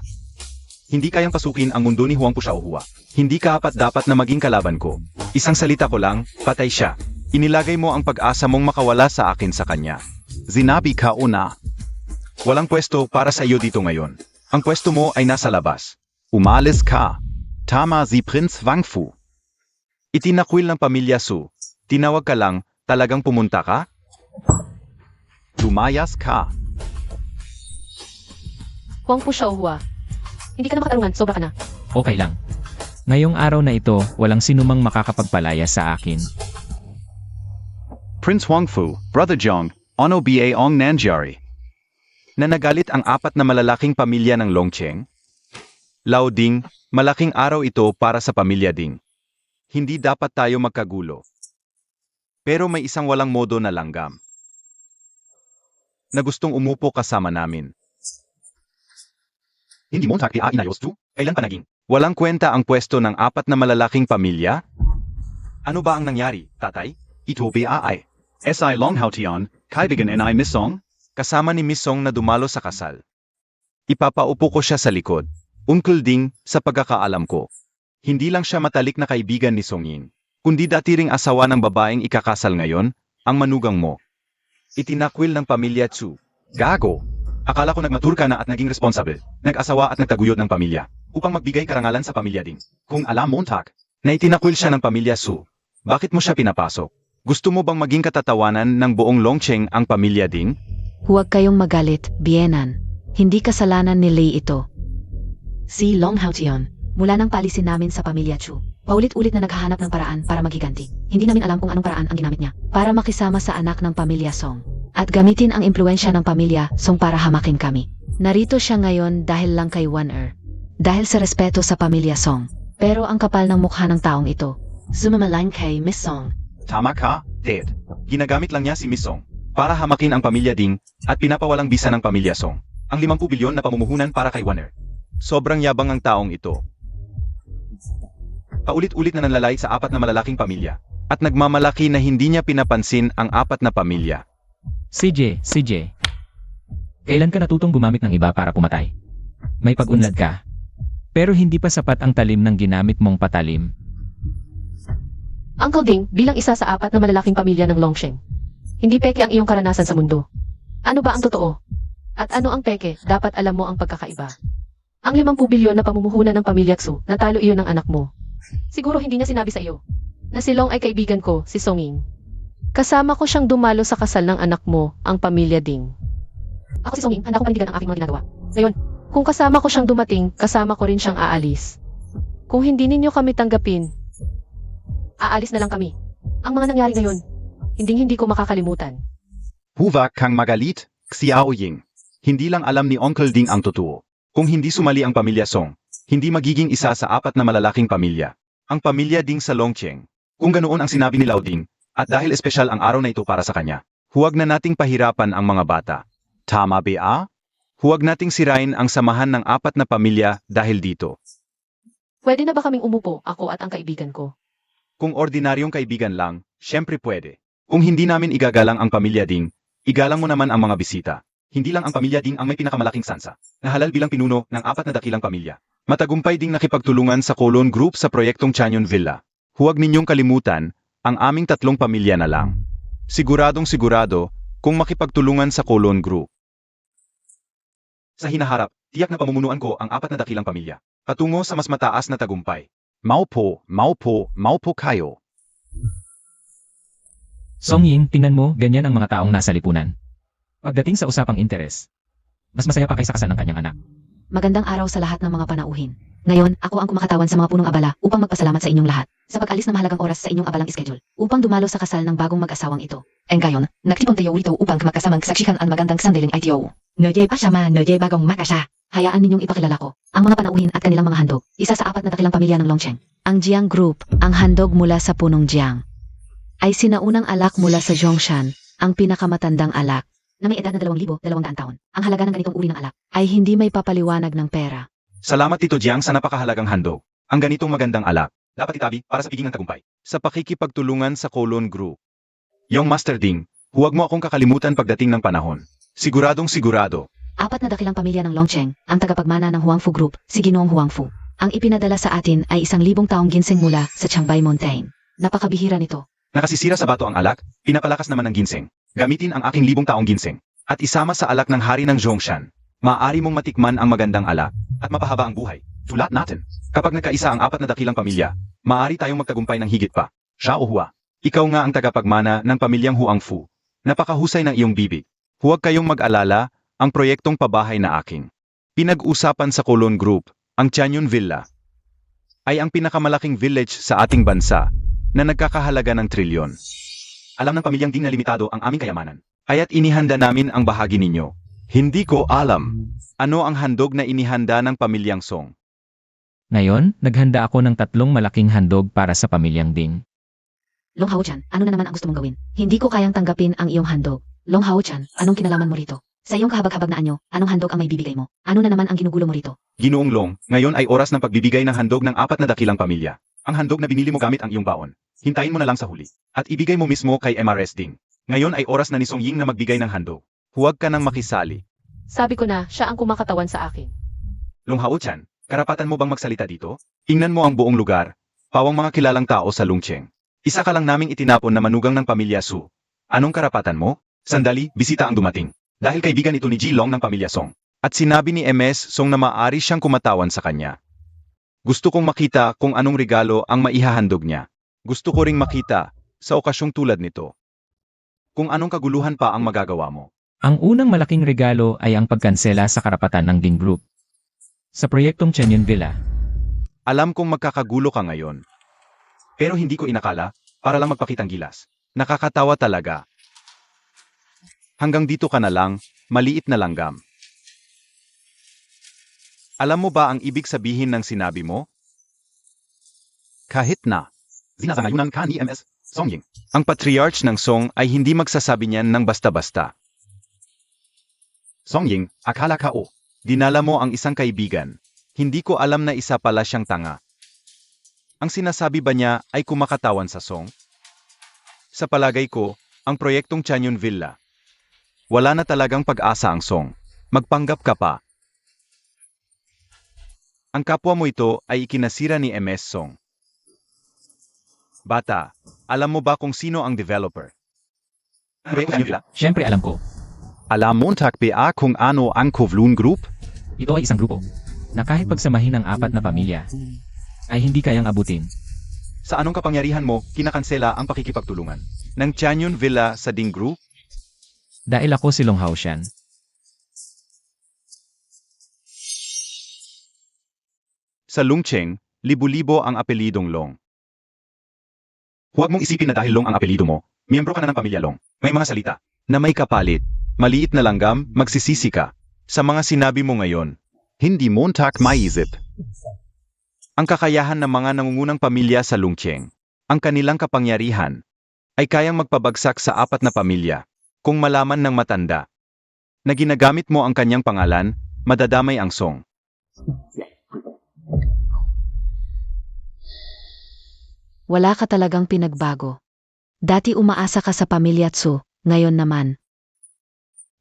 Hindi kayang pasukin ang mundo ni Huangpu Shaohua. Hindi ka dapat na maging kalaban ko. Isang salita ko lang, patay siya. Inilagay mo ang pag-asa mong makawala sa akin sa kanya. Zinabi ka una. Walang pwesto para sa iyo dito ngayon. Ang pwesto mo ay nasa labas. Umalis ka. Tama si Prince Huangfu. Itinakwil ng pamilya Su. Tinawag ka lang, talagang pumunta ka? Lumayas ka. Huangpu Shaohua. Hindi ka na makatarungan, sobra ka na. Okay lang. Ngayong araw na ito, walang sinumang makakapagpalaya sa akin. Prince Huangfu, Brother Zhong, Ono Ba Ong Nanjiari. Nanagalit ang apat na malalaking pamilya ng Longcheng. Lao Ding, malaking araw ito para sa pamilya Ding. Hindi dapat tayo magkagulo. Pero may isang walang modo na langgam. Na gustong umupo kasama namin. Hindi mo inayos to? Kailan pa naging? Walang kwenta ang pwesto ng apat na malalaking pamilya? Ano ba ang nangyari, tatay? Ito ba ay Si Long Haotian, kaibigan ni Miss Song? kasama ni Miss Song na dumalo sa kasal. Ipapaupo ko siya sa likod. Uncle Ding, sa pagkakaalam ko. Hindi lang siya matalik na kaibigan ni Song Ying, kundi dati ring asawa ng babaeng ikakasal ngayon, ang manugang mo. Itinakwil ng pamilya Tsu. Gago! Akala ko nagmatur ka na at naging responsable, nag-asawa at nagtaguyod ng pamilya, upang magbigay karangalan sa pamilya Ding. Kung alam mo, Tak, Na itinakwil siya ng pamilya Su. Bakit mo siya pinapasok? Gusto mo bang maging katatawanan ng buong Longcheng ang pamilya Ding? Huwag kayong magalit, Bienan. Hindi kasalanan ni Lei ito. Si Long Haotian, mula nang palisin namin sa pamilya Chu, paulit-ulit na naghahanap ng paraan para maghiganti. Hindi namin alam kung anong paraan ang ginamit niya. Para makisama sa anak ng pamilya Song. At gamitin ang impluensya ng pamilya Song para hamakin kami. Narito siya ngayon dahil lang kay Wan-er. Dahil sa respeto sa pamilya Song. Pero ang kapal ng mukha ng taong ito. Sumamalang kay Miss Song. tama ka, Ted. Ginagamit lang niya si Miss Song para hamakin ang pamilya Ding at pinapawalang bisa ng pamilya Song. Ang 50 bilyon na pamumuhunan para kay Wan-er. Sobrang yabang ang taong ito. Paulit-ulit na nanlalait sa apat na malalaking pamilya. At nagmamalaki na hindi niya pinapansin ang apat na pamilya. CJ. Kailan ka natutong gumamit ng iba para pumatay? May pag-unlad ka. Pero hindi pa sapat ang talim ng ginamit mong patalim. Uncle Ding, bilang isa sa apat na malalaking pamilya ng Longcheng. Hindi peke ang iyong karanasan sa mundo. Ano ba ang totoo? At ano ang peke, dapat alam mo ang pagkakaiba. Ang 50 bilyon na pamumuhunan ng pamilya Xu, natalo iyon ng anak mo. Siguro hindi niya sinabi sa iyo na si Long ay kaibigan ko, si Song Ying. Kasama ko siyang dumalo sa kasal ng anak mo, ang pamilya Ding. Ako si Song Ying, handa ko panindigan ang aking mga ginagawa. Ngayon, kung kasama ko siyang dumating, kasama ko rin siyang aalis. Kung hindi ninyo kami tanggapin, aalis na lang kami. Ang mga nangyari ngayon, hindi ko makakalimutan. Huwag kang magalit, Xiao Ying. Hindi lang alam ni Uncle Ding ang totoo. Kung hindi sumali ang pamilya Song, hindi magiging isa sa 4 na malalaking pamilya. Ang pamilya Ding sa Longcheng. Kung ganoon ang sinabi ni Lao Ding, at dahil espesyal ang araw na ito para sa kanya, huwag na nating pahirapan ang mga bata. Tama ba? Huwag nating sirain ang samahan ng 4 na pamilya dahil dito. Pwede na ba kaming umupo, ako at ang kaibigan ko? Kung ordinaryong kaibigan lang, syempre pwede. Kung hindi namin igagalang ang pamilya Ding, igalang mo naman ang mga bisita. Hindi lang ang pamilya Ding ang may pinakamalaking sansa, na halal bilang pinuno ng 4 na dakilang pamilya. Matagumpay ding nakipagtulungan sa Colon Group sa proyektong Chanyon Villa. Huwag ninyong kalimutan, ang aming 3 pamilya na lang. Siguradong sigurado, kung makipagtulungan sa Colon Group. Sa hinaharap, tiyak na pamumunuan ko ang 4 na dakilang pamilya, patungo sa mas mataas na tagumpay. Maupo kayo. Song Ying, tingnan mo, ganyan ang mga taong nasa lipunan. Pagdating sa usapang interes, mas masaya pa kaysa kasal ng kanyang anak. Magandang araw sa lahat ng mga panauhin. Ngayon, ako ang kumakatawan sa mga punong abala upang magpasalamat sa inyong lahat sa pag-alis ng mahalagang oras sa inyong abalang schedule upang dumalo sa kasal ng bagong mag-asawang ito. Ngayon, nagtipon tayo rito upang magkasamang saksikan ang magandang sandaling ITO. Noje pa siya noje bagong makasya. Hayaan ninyong ipakilala ko ang mga panauhin at kanilang mga handog, isa sa 4 na dakilang pamilya ng Longcheng. Ang Jiang Group, ang handog mula sa punong Jiang, ay sinaunang alak mula sa Zhongshan, ang pinakamatandang alak, Na may edad na 2,200 taon. Ang halaga ng ganitong uri ng alak. ay hindi may papaliwanag ng pera. Salamat Tito Jiang sa napakahalagang handog. Ang ganitong magandang alak, dapat itabi para sa piging ng tagumpay. Sa pakikipagtulungan sa Colon Group. Yung Master Ding, huwag mo akong kakalimutan pagdating ng panahon. Siguradong sigurado. 4 na dakilang pamilya ng Longcheng, ang tagapagmana ng Huangfu Group, si Ginoong Huangfu. Ang ipinadala sa atin ay 1,000 taong ginseng mula sa Changbei Mountain. Napakabihira nito. Nakasisira sa bato ang alak, pinapalakas naman ng ginseng. Gamitin ang aking 1,000 taong ginseng. At isama sa alak ng hari ng Zhongshan. Maaari mong matikman ang magandang alak at mapahaba ang buhay. Tulad natin. Kapag nagkaisa ang 4 na dakilang pamilya, maaari tayong magtagumpay ng higit pa. Xiao Hua, ikaw nga ang tagapagmana ng pamilyang Huangfu. Napakahusay ng iyong bibig. Huwag kayong mag-alala, ang proyektong pabahay na aking pinag-usapan sa Colon Group, ang Chanyon Villa, ay ang pinakamalaking village sa ating bansa na nagkakahalaga ng trilyon. Alam ng pamilyang Ding na limitado ang aming kayamanan. Kaya't inihanda namin ang bahagi ninyo. Hindi ko alam ano ang handog na inihanda ng pamilyang Song. Ngayon, naghanda ako ng 3 malaking handog para sa pamilyang Ding. Long Hao-chan, ano na naman ang gusto mong gawin? Hindi ko kayang tanggapin ang iyong handog. Long Hao-chan, anong kinalaman mo rito? Sa iyong kahabag-habag na anyo, anong handog ang may bibigay mo? Ano na naman ang ginugulo mo rito? Ginoong Long, ngayon ay oras ng pagbibigay ng handog ng 4 na dakilang pamilya. Ang handog na binili mo gamit ang iyong baon. Hintayin mo na lang sa huli. At ibigay mo mismo kay MRS Ding. Ngayon ay oras na ni Song Ying na magbigay ng handog. Huwag ka nang makisali. Sabi ko na, siya ang kumakatawan sa akin. Long Hao-chan, karapatan mo bang magsalita dito? Ingnan mo ang buong lugar. Pawang mga kilalang tao sa Longcheng. Isa ka lang naming itinapon na manugang ng pamilya Su. Anong karapatan mo? Sandali, bisita ang dumating. Dahil kaibigan ito ni Ji Long ng pamilya Song. At sinabi ni MS Song na maaari siyang kumatawan sa kanya. Gusto kong makita kung anong regalo ang maihahandog niya. Gusto ko ring makita, sa okasyong tulad nito, kung anong kaguluhan pa ang magagawa mo. Ang unang malaking regalo ay ang pagkansela sa karapatan ng Ding Group. Sa proyektong Chanyon Villa, Alam kong magkakagulo ka ngayon. Pero hindi ko inakala, para lang magpakitang gilas. Nakakatawa talaga. Hanggang dito ka na lang, maliit na langgam. Alam mo ba ang ibig sabihin ng sinabi mo? Kahit na. Sinasangayunan ka ni MS Song Ying. Ang patriarch ng Song ay hindi magsasabi niyan ng basta-basta. Song Ying, akala ka dinala mo ang isang kaibigan. Hindi ko alam na isa pala siyang tanga. Ang sinasabi ba niya ay kumakatawan sa Song? Sa palagay ko, ang proyektong Chanyon Villa, wala na talagang pag-asa ang Song. Magpanggap ka pa. Ang kapwa mo ito ay ikinasira ni MS Song. Bata, alam mo ba kung sino ang developer? Siyempre alam ko, Alam mo takbe kung ano ang Kowloon Group? ito ay isang grupo. na kahit pagsamahin ang apat na pamilya, ay hindi kayang abutin. Sa anong kapangyarihan mo, kinakansela ang pakikipagtulungan ng Chanyon Villa sa Ding Group? Dahil ako si Long Haoshan. Sa Lungcheng, libo-libo ang apelidong Long. Huwag mong isipin na dahil Long ang apelido mo, miyembro ka na ng pamilya Long. May mga salita na may kapalit. Maliit na langgam, magsisisi ka. Sa mga sinabi mo ngayon, hindi Montag maisip. Ang kakayahan ng mga nangungunang pamilya sa Lungcheng, ang kanilang kapangyarihan, ay kayang magpabagsak sa apat na pamilya. Kung malaman ng matanda na ginagamit mo ang kanyang pangalan, madadamay ang Song. Wala ka talagang pinagbago. Dati umaasa ka sa pamilya Tsu, ngayon naman.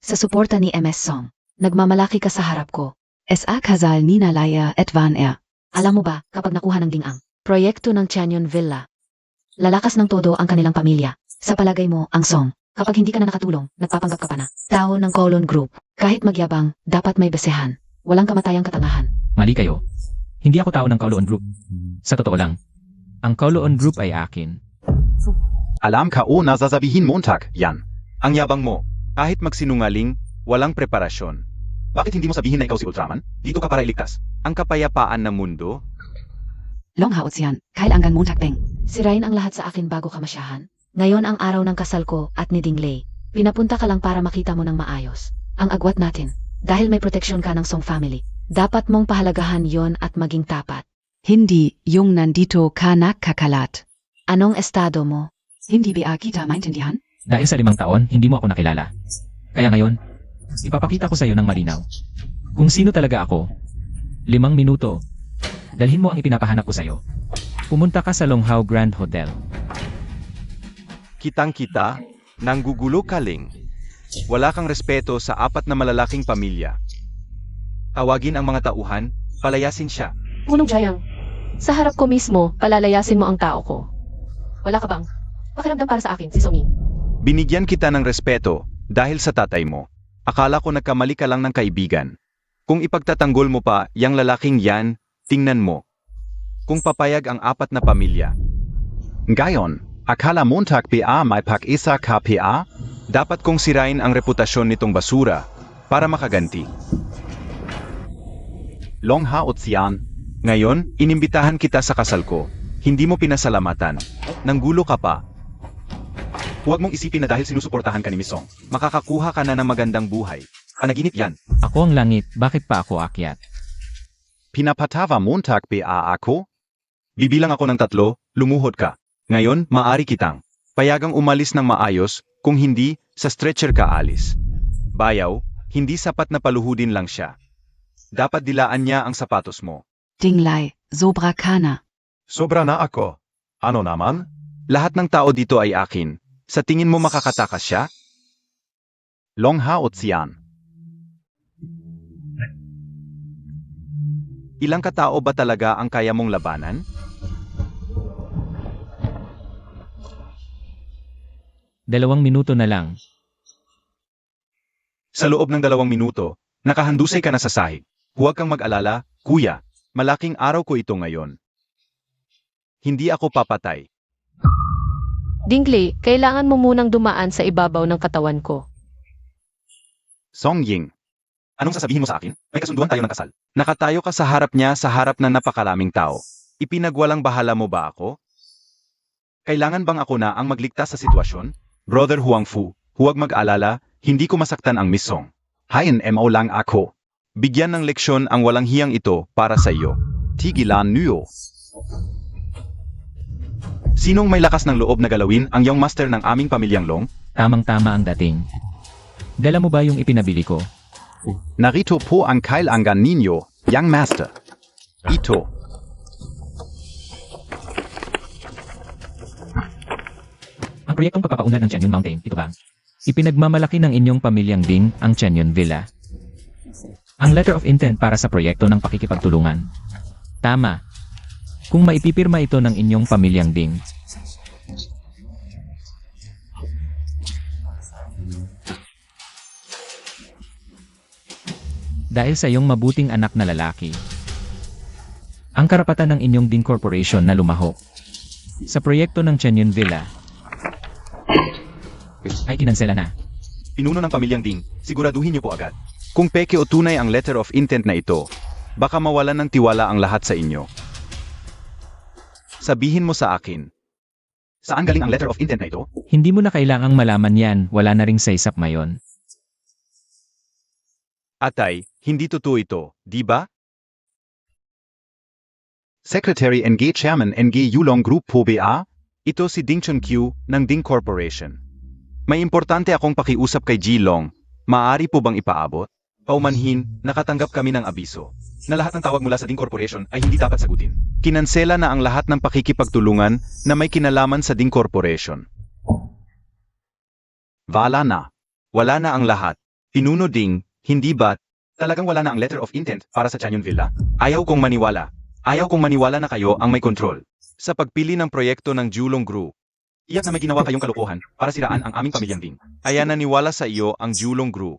Sa suporta ni MS Song, nagmamalaki ka sa harap ko. SA Kasal Ninalaya et Van Alam mo ba, kapag nakuha ng Ding ang proyekto ng Chanyon Villa, lalakas ng todo ang kanilang pamilya. Sa palagay mo, ang Song, kapag hindi ka na nakatulong, nagpapanggap ka pa na. Tao ng Kowloon Group, kahit magyabang, dapat may basehan. Walang kamatayang katangahan. Mali kayo. Hindi ako tao ng Kowloon Group. Sa totoo lang, ang Kowloon Group ay akin. Alam ka o nasasabihin Montag, yan. Ang yabang mo, kahit magsinungaling, walang preparasyon. Bakit hindi mo sabihin na ikaw si Ultraman? Dito ka para iligtas. Ang kapayapaan ng mundo, Long Haotian, Kyle Angan Montag Beng. Sirain ang lahat sa akin bago ka masyahan. Ngayon ang araw ng kasal ko at ni Ding Lei. Pinapunta ka lang para makita mo ng maayos. Ang agwat natin. Dahil may proteksyon ka ng Song family. Dapat mong pahalagahan yon at maging tapat. Hindi, yung nandito ka nakakalat. Anong estado mo? Hindi ba kita maintindihan? Dahil sa 5 taon, hindi mo ako nakilala. Kaya ngayon, ipapakita ko sa iyo ng malinaw. Kung sino talaga ako. 5 minuto. Dalhin mo ang ipinapahanap ko sa iyo. Pumunta ka sa Longhao Grand Hotel. kitang-kita, nanggugulo ka Ling. Wala kang respeto sa apat na malalaking pamilya. Tawagin ang mga tauhan, palayasin siya. Punong Jayang, sa harap ko mismo, palalayasin mo ang tao ko. Wala ka bang pakiramdam para sa akin, si Songin? Binigyan kita ng respeto dahil sa tatay mo. Akala ko nagkamali ka lang ng kaibigan. Kung ipagtatanggol mo pa yang lalaking yan, tingnan mo. Kung papayag ang apat na pamilya. Ngayon, akala Montag PA may pag-isa ka PA? Dapat kong sirain ang reputasyon nitong basura para makaganti. Longhao Tsian, ngayon, inimbitahan kita sa kasal ko. Hindi mo pinasalamatan. Nanggulo ka pa. Huwag mong isipin na dahil sinusuportahan ka ni Miss Song, makakakuha ka na ng magandang buhay. Panaginip yan. Ako ang langit, bakit pa ako akyat? Pinapatava Montag PA ako? Bibilang ako ng 3, lumuhod ka. Ngayon, maari kitang payagang umalis ng maayos, kung hindi, sa stretcher ka alis. Bayaw, hindi sapat na paluhudin lang siya. Dapat dilaan niya ang sapatos mo. Dinglai, Sobra Kana. Sobra na ako. Ano naman? Lahat ng tao dito ay akin. Sa tingin mo makakatakas siya? Longhao Tsian. Ilang katao ba talaga ang kaya mong labanan? 2 minuto na lang. Sa loob ng 2 minuto, nakahandusay ka na sa sahig. Huwag kang mag-alala, kuya. Malaking araw ko ito ngayon. Hindi ako papatay. Dingley, kailangan mo munang dumaan sa ibabaw ng katawan ko. Song Ying. Anong sasabihin mo sa akin? May kasunduan tayo ng kasal. Nakatayo ka sa harap niya sa harap ng napakaraming tao. Ipinagwalang bahala mo ba ako? Kailangan bang ako na ang magligtas sa sitwasyon? Brother Huang Fu, huwag mag-alala, hindi ko masaktan ang Miss Song. Hain mo lang ako. Bigyan ng leksyon ang walang hiyang ito para sa iyo. Tigilan niyo. Sinong may lakas ng loob na galawin ang young master ng aming pamilyang Long? Tamang-tama ang dating. Dala mo ba yung ipinabili ko? Narito po ang kailangan ninyo, young master. Ito. Ang proyektong pagpapaunlad ng Chanyon Mountain, ito ba? Ipinagmamalaki ng inyong pamilyang Ding ang Chanyon Villa. Ang letter of intent para sa proyekto ng pakikipagtulungan. Tama. Kung maipipirma ito ng inyong pamilyang Ding. Dahil sa iyong mabuting anak na lalaki, ang karapatan ng inyong Ding Corporation na lumahok sa proyekto ng Chenyon Villa ay kinansela na. Pinuno ng pamilyang Ding, siguraduhin niyo po agad. Kung peke o tunay ang letter of intent na ito, baka mawalan ng tiwala ang lahat sa inyo. Sabihin mo sa akin, Saan galing ang letter of intent na ito? Hindi mo na kailangang malaman yan, wala na ring saysap ngayon. Atay, hindi totoo ito, di ba? Secretary NG Chairman NG Yulong Group po ba? Ito si Ding Chunqiu ng Ding Corporation. May importante akong pakiusap kay Ji Long. Maaari po bang ipaabot? Paumanhin, nakatanggap kami ng abiso na lahat ng tawag mula sa Ding Corporation ay hindi dapat sagutin. Kinansela na ang lahat ng pakikipagtulungan na may kinalaman sa Ding Corporation. Wala na. Wala na ang lahat. Pinuno Ding, hindi ba't? Talagang wala na ang letter of intent para sa Chenyon Villa? Ayaw kong maniwala. Ayaw kong maniwala na kayo ang may control. Sa pagpili ng proyekto ng Julong Group, Iyak na may ginawa kayong kalokohan para siraan ang aming pamilyang Ding. ay naniwala sa iyo ang Julong Group.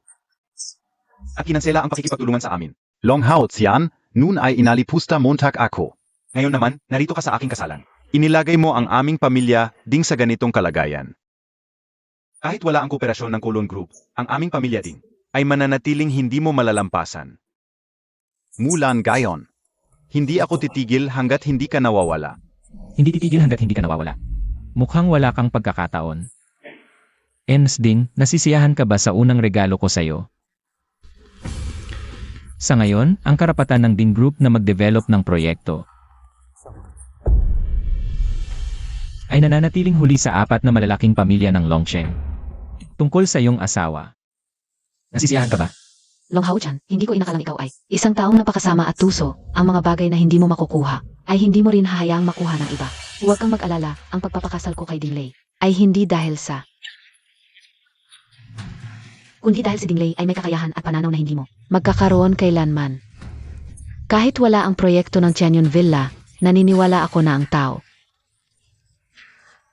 At kinansela ang pakikipagtulungan sa amin. Longhao Xian, nun ay inalipusta Montag ako. Ngayon naman, narito ka sa aking kasalan. Inilagay mo ang aming pamilya Ding sa ganitong kalagayan. Kahit wala ang kooperasyon ng Kulon Group, ang aming pamilya Ding Ay mananatiling hindi mo malalampasan. Mulan gayon. Hindi ako titigil hanggat hindi ka nawawala. Hindi titigil hanggat hindi ka nawawala. Mukhang wala kang pagkakataon. Ding, nasisiyahan ka ba sa unang regalo ko sa'yo? Sa ngayon, ang karapatan ng Ding Group na mag-develop ng proyekto ay nananatiling huli sa 4 na malalaking pamilya ng Longsheng. Tungkol sa iyong asawa. Nasisiyahan ka ba? Long Hao Chan, hindi ko inakalang ikaw ay isang taong napakasama at tuso. Ang mga bagay na hindi mo makukuha ay hindi mo rin hahayaang makuha ng iba. Huwag kang mag-alala, ang pagpapakasal ko kay Dingley Ay hindi dahil sa kundi dahil si Dingley ay may kakayahan at pananaw na hindi mo. magkakaroon kailanman. Kahit wala ang proyekto ng Chenyon Villa, naniniwala ako na ang tao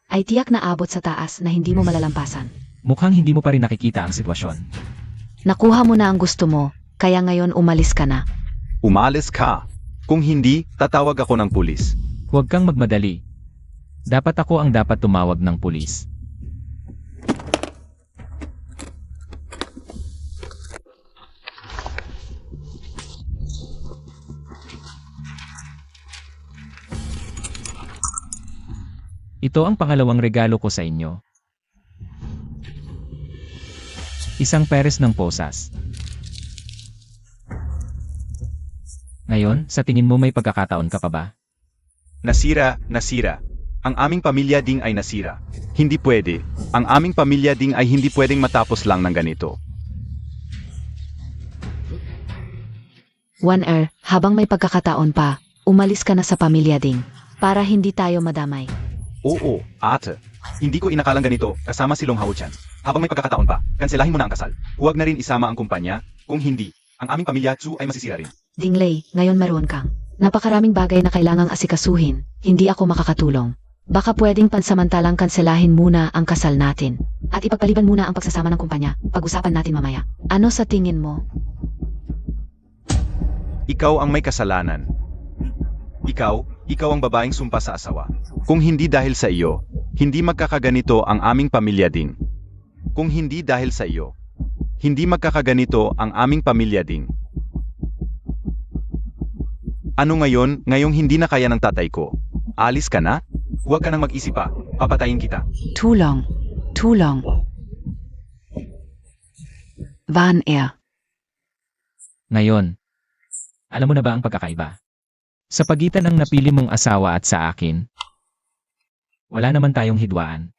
Ay tiyak na abot sa taas na hindi mo malalampasan. Mukhang hindi mo pa rin nakikita ang sitwasyon. nakuha mo na ang gusto mo, kaya ngayon umalis ka na. Umalis ka. Kung hindi, tatawag ako ng pulis. Huwag kang magmadali. Dapat ako ang dapat tumawag ng pulis. Ito ang pangalawang regalo ko sa inyo. Isang peres ng posas. Ngayon, sa tingin mo may pagkakataon ka pa ba? Nasira. Ang aming pamilya Ding ay nasira. Hindi pwede. Ang aming pamilya Ding ay hindi pwedeng matapos lang ng ganito. Habang may pagkakataon pa, umalis ka na sa pamilya Ding para hindi tayo madamay. Oo, ate. Hindi ko inakalang ganito kasama si Long Hao Chan. Habang may pagkakataon pa, kanselahin mo na ang kasal. Huwag na rin isama ang kumpanya. Kung hindi, ang aming pamilya Chu ay masisira rin. Dingley, ngayon meron kang napakaraming bagay na kailangang asikasuhin. Hindi ako makakatulong. Baka pwedeng pansamantalang kanselahin muna ang kasal natin. At ipagpaliban muna ang pagsasama ng kumpanya. Pag-usapan natin mamaya. Ano sa tingin mo? Ikaw ang may kasalanan. Ikaw ang babaeng sumpa sa asawa. Kung hindi dahil sa iyo, hindi magkakaganito ang aming pamilya Ding. Kung hindi dahil sa iyo, hindi magkakaganito ang aming pamilya Ding. Ano ngayong hindi na kaya ng tatay ko? Alis ka na? Huwag ka nang mag-isip pa. Papatayin kita. Tulong. Van Ngayon, alam mo na ba ang pagkakaiba? Sa pagitan ng napili mong asawa at sa akin, wala naman tayong hidwaan.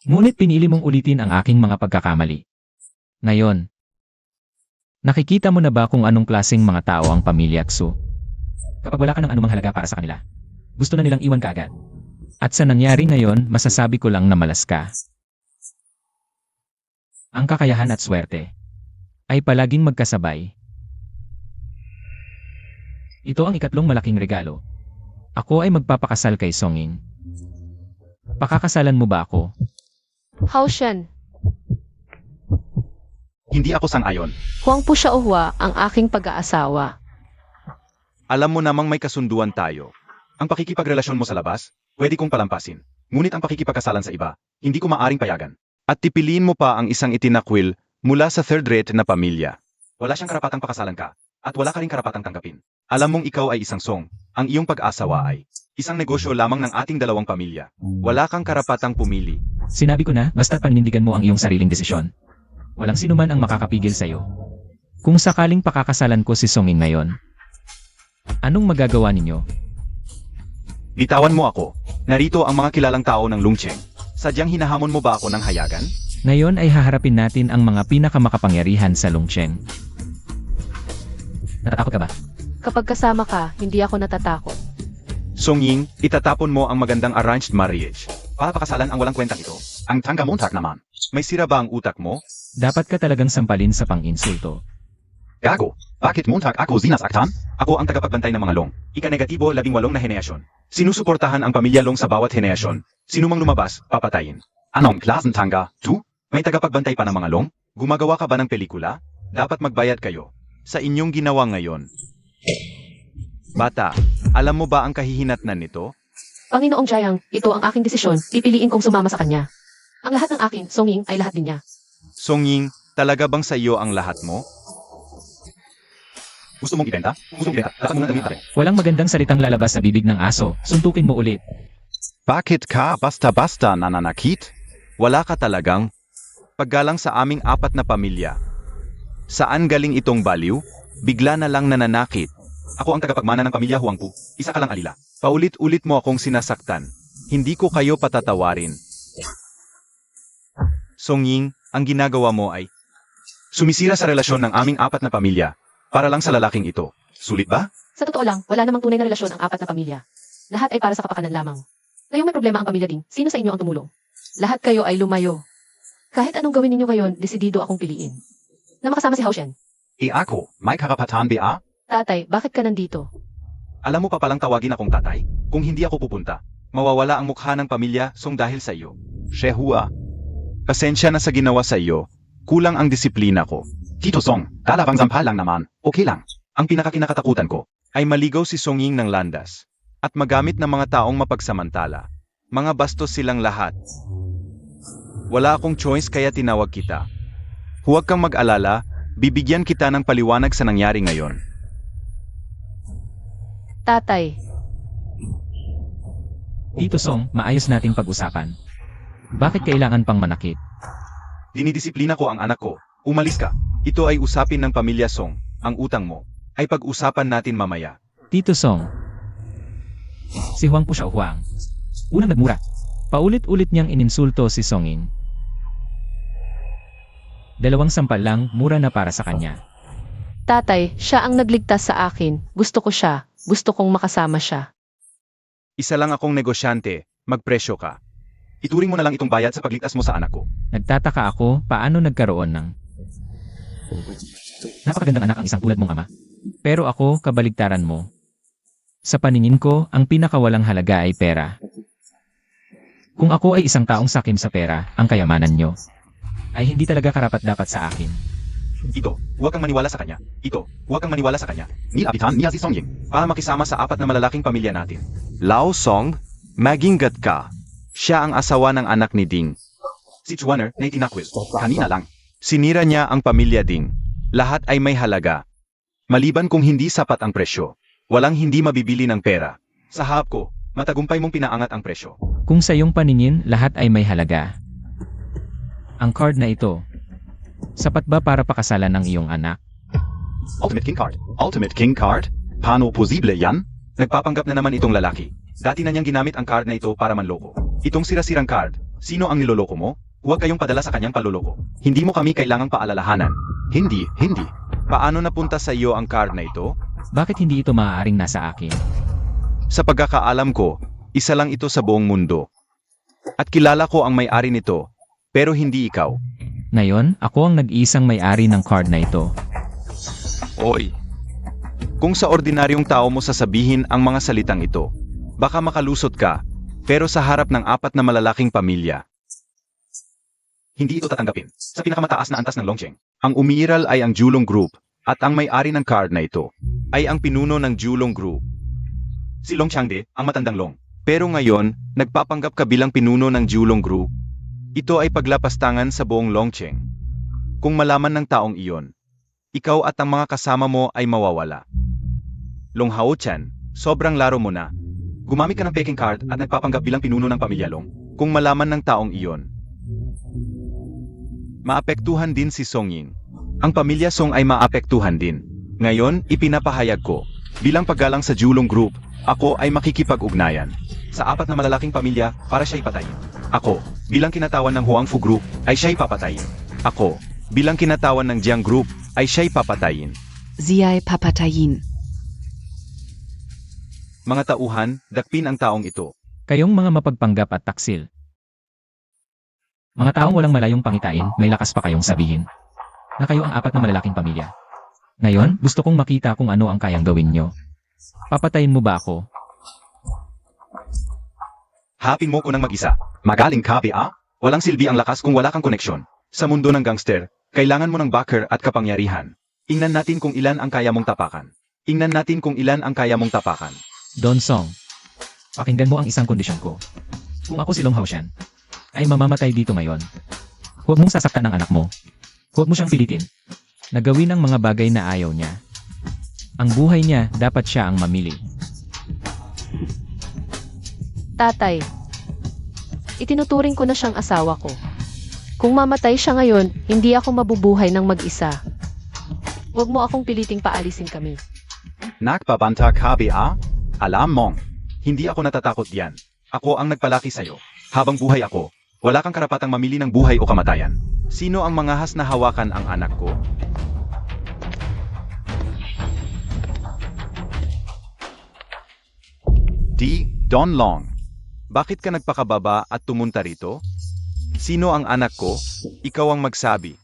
Ngunit pinili mong ulitin ang aking mga pagkakamali. Ngayon, nakikita mo na ba kung anong klaseng mga tao ang pamilya Xu? Kapag wala ka ng anumang halaga para sa kanila, gusto na nilang iwan ka agad. At sa nangyari ngayon, masasabi ko lang na malas ka. Ang kakayahan at swerte ay palaging magkasabay. Ito ang ikatlong malaking regalo. Ako ay magpapakasal kay Songing. Pakakasalan mo ba ako? Hao Shan, Hindi ako sang-ayon. Huang po siya uhwa ang aking pag-aasawa. Alam mo namang may kasunduan tayo. Ang pakikipagrelasyon mo sa labas, pwede kong palampasin. Ngunit ang pakikipagkasalan sa iba, hindi ko maaring payagan. At tipiliin mo pa ang isang itinakwil mula sa third-rate na pamilya. Wala siyang karapatang pakasalan ka, at wala ka ring karapatang tanggapin. Alam mong ikaw ay isang song, ang iyong pag-asawa ay isang negosyo lamang ng ating dalawang pamilya. Wala kang karapatang pumili. Sinabi ko na, basta paninindigan mo ang iyong sariling desisyon. Walang sinuman ang makakapigil sa'yo. Kung sakaling pakakasalan ko si Songin ngayon, anong magagawa ninyo? Bitawan mo ako. Narito ang mga kilalang tao ng Lungcheng. Sadyang hinahamon mo ba ako ng hayagan? Ngayon ay haharapin natin ang mga pinakamakapangyarihan sa Lungcheng. Natatakot ka ba? Kapag kasama ka, hindi ako natatakot. Song Ying, itatapon mo ang magandang arranged marriage. Papakasalan ang walang kwentang ito. Ang tanggamontak naman. May sira ba ang utak mo? Dapat ka talagang sampalin sa pang-insulto. Gago, bakit montak ako sinasaktan? Ako ang tagapagbantay ng mga Long. Ika-negatibo 18 na henerasyon. Sinusuportahan ang pamilya Long sa bawat henerasyon. Sinumang lumabas, papatayin. Anong klaseng tangga? 2? May tagapagbantay pa ng mga Long? Gumagawa ka ba ng pelikula? Dapat magbayad kayo. Sa inyong ginawa ngayon. Bata, alam mo ba ang kahihinatnan nito? Panginoong Jiang, ito ang aking desisyon, pipiliin kong sumama sa kanya. Ang lahat ng akin, Songing, ay lahat din niya. Song Ying, talaga bang sa iyo ang lahat mo? Gusto mong ibenta? Gusto mong ibenta? Dapat mo nang gawin rin. Walang magandang salitang lalabas sa bibig ng aso. Suntukin mo ulit. Bakit ka basta-basta nananakit? Wala ka talagang paggalang sa aming 4 na pamilya. Saan galing itong baliw? Bigla na lang nananakit. Ako ang tagapagmana ng pamilya Huangpu. Isa ka lang alila. Paulit-ulit mo akong sinasaktan. Hindi ko kayo patatawarin. Song Ying, ang ginagawa mo ay Sumisira sa relasyon ng aming 4 na pamilya. Para lang sa lalaking ito. Sulit ba? Sa totoo lang, wala namang tunay na relasyon ang 4 na pamilya. Lahat ay para sa kapakanan lamang. Ngayong may problema ang pamilya Ding, sino sa inyo ang tumulong? Lahat kayo ay lumayo. Kahit anong gawin ninyo ngayon, desidido akong piliin. Na makasama si Hao Shen. Ako, may karapatan ba? Tatay, bakit ka nandito? Alam mo pa palang tawagin akong tatay? Kung hindi ako pupunta, mawawala ang mukha ng pamilya Song dahil sa iyo. Shehua, pasensya na sa ginawa sa iyo. Kulang ang disiplina ko. Tito Song, dalawang sampal lang naman. Okay lang. Ang pinakakinakatakutan ko. Ay maligaw si Song Ying ng landas. At magamit ng mga taong mapagsamantala. Mga bastos silang lahat. Wala akong choice kaya tinawag kita. Huwag kang mag-alala, bibigyan kita ng paliwanag sa nangyari ngayon. Tatay, Tito Song, maayos nating pag-usapan. Bakit kailangan pang manakit? Dinidisiplina ko ang anak ko. Umalis ka. Ito ay usapin ng pamilya Song. Ang utang mo ay pag-usapan natin mamaya. Tito Song. Si Huang po siya Huang. Unang nagmura. Paulit-ulit niyang ininsulto si Songin. 2 sampal lang, mura na para sa kanya. tatay, siya ang nagligtas sa akin. Gusto ko siya. Gusto kong makasama siya. Isa lang akong negosyante, magpresyo ka. Ituring mo na lang itong bayad sa pagligtas mo sa anak ko. Nagtataka ako paano nagkaroon ng napakagandang anak ang isang tulad mong ama. Pero ako, kabaligtaran mo. Sa paningin ko, ang pinakawalang halaga ay pera. Kung ako ay isang taong sakim sa pera, ang kayamanan nyo, ay hindi talaga karapat-dapat sa akin. Ito, huwag kang maniwala sa kanya. Ito, huwag kang maniwala sa kanya. Nilapitan niya si Song Ying para makisama sa 4 na malalaking pamilya natin. Lao Song, maginggat ka. Siya ang asawa ng anak ni Ding. Si Chuaner na itinakwil. Kanina lang. Sinira niya ang pamilya Ding. Lahat ay may halaga. Maliban kung hindi sapat ang presyo. Walang hindi mabibili ng pera. Sa hap ko, matagumpay mong pinaangat ang presyo. Kung sa iyong paningin, lahat ay may halaga. Ang card na ito, sapat ba para pakasalan ng iyong anak? Ultimate King Card. Ultimate King Card? Paano posible yan? Nagpapanggap na naman itong lalaki. Dati na niyang ginamit ang card na ito para manloko. Itong sira-sirang card, sino ang niloloko mo? Huwag kayong padala sa kanyang panloloko. Hindi mo kami kailangang paalalahanan. Hindi. Paano napunta sa iyo ang card na ito? Bakit hindi ito maaaring nasa akin? Sa pagkakaalam ko, isa lang ito sa buong mundo. At kilala ko ang may-ari nito, pero hindi ikaw. Ngayon, ako ang nag-iisang may-ari ng card na ito. Oy. Kung sa ordinaryong tao mo sasabihin ang mga salitang ito, baka makalusot ka, pero sa harap ng 4 na malalaking pamilya. Hindi ito tatanggapin. Sa pinakamataas na antas ng Longcheng. Ang umiiral ay ang Julong Group, at ang may-ari ng card na ito. ay ang pinuno ng Julong Group. Si Long Changde, ang matandang Long. Pero ngayon, nagpapanggap ka bilang pinuno ng Julong Group. Ito ay paglapastangan sa buong Longcheng. Kung malaman ng taong iyon, ikaw at ang mga kasama mo ay mawawala. Long Hao-chan, sobrang laro mo na. Gumamit ka ng peking card at nagpapanggap bilang pinuno ng pamilya Long. Kung malaman ng taong iyon, maapektuhan din si Song Ying. Ang pamilya Song ay maapektuhan din. Ngayon, ipinapahayag ko, bilang paggalang sa Julong Group, ako ay makikipag-ugnayan Sa 4 na malalaking pamilya para siya'y patayin. Ako, bilang kinatawan ng Huangfu Group, ay siya'y papatayin. Ako, bilang kinatawan ng Jiang Group, ay siya'y papatayin. Ziay papatayin. Mga tauhan, dakpin ang taong ito. Kayong mga mapagpanggap at taksil. Mga taong walang malayong pangitain, may lakas pa kayong sabihin na kayo ang 4 na malalaking pamilya. Ngayon, gusto kong makita kung ano ang kayang gawin nyo. Papatayin mo ba ako? Hapin mo ko ng mag-isa. Magaling ka, Bea? Walang silbi ang lakas kung wala kang koneksyon. Sa mundo ng gangster, kailangan mo ng backer at kapangyarihan. Ingnan natin kung ilan ang kaya mong tapakan. Ingnan natin kung ilan ang kaya mong tapakan. Don Song, pakinggan mo ang isang kondisyon ko. Kung ako si Long Haoshan, ay mamamatay dito ngayon. Huwag mong sasaktan ang anak mo. Huwag mo siyang pilitin na gawin ang mga bagay na ayaw niya. Ang buhay niya, dapat siya ang mamili. Tatay, itinuturing ko na siyang asawa ko. Kung mamatay siya ngayon, hindi ako mabubuhay ng mag-isa. Huwag mo akong piliting paalisin kami. Nakbabanta ka, Bea? Alam mong, hindi ako natatakot diyan. Ako ang nagpalaki sa'yo. Habang buhay ako, wala kang karapatang mamili ng buhay o kamatayan. Sino ang mangahas na hawakan ang anak ko? Don Long. Bakit ka nagpakababa at tumunta rito? Sino ang anak ko? Ikaw ang magsabi.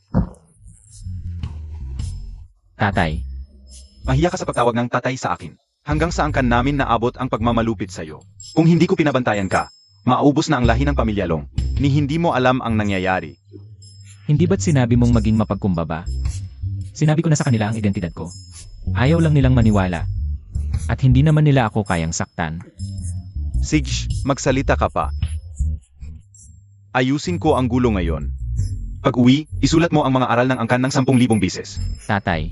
Tatay, Mahiya ka sa pagtawag ng tatay sa akin. Hanggang saan kan namin naabot ang pagmamalupit sa'yo. Kung hindi ko pinabantayan ka, maubos na ang lahi ng pamilya Long. Ni hindi mo alam ang nangyayari. hindi ba't sinabi mong maging mapagkumbaba? Sinabi ko na sa kanila ang identidad ko. Ayaw lang nilang maniwala. At hindi naman nila ako kayang saktan. Sige, magsalita ka pa. Ayusin ko ang gulo ngayon. Pag uwi, isulat mo ang mga aral ng angkan ng 10,000 bises. Tatay,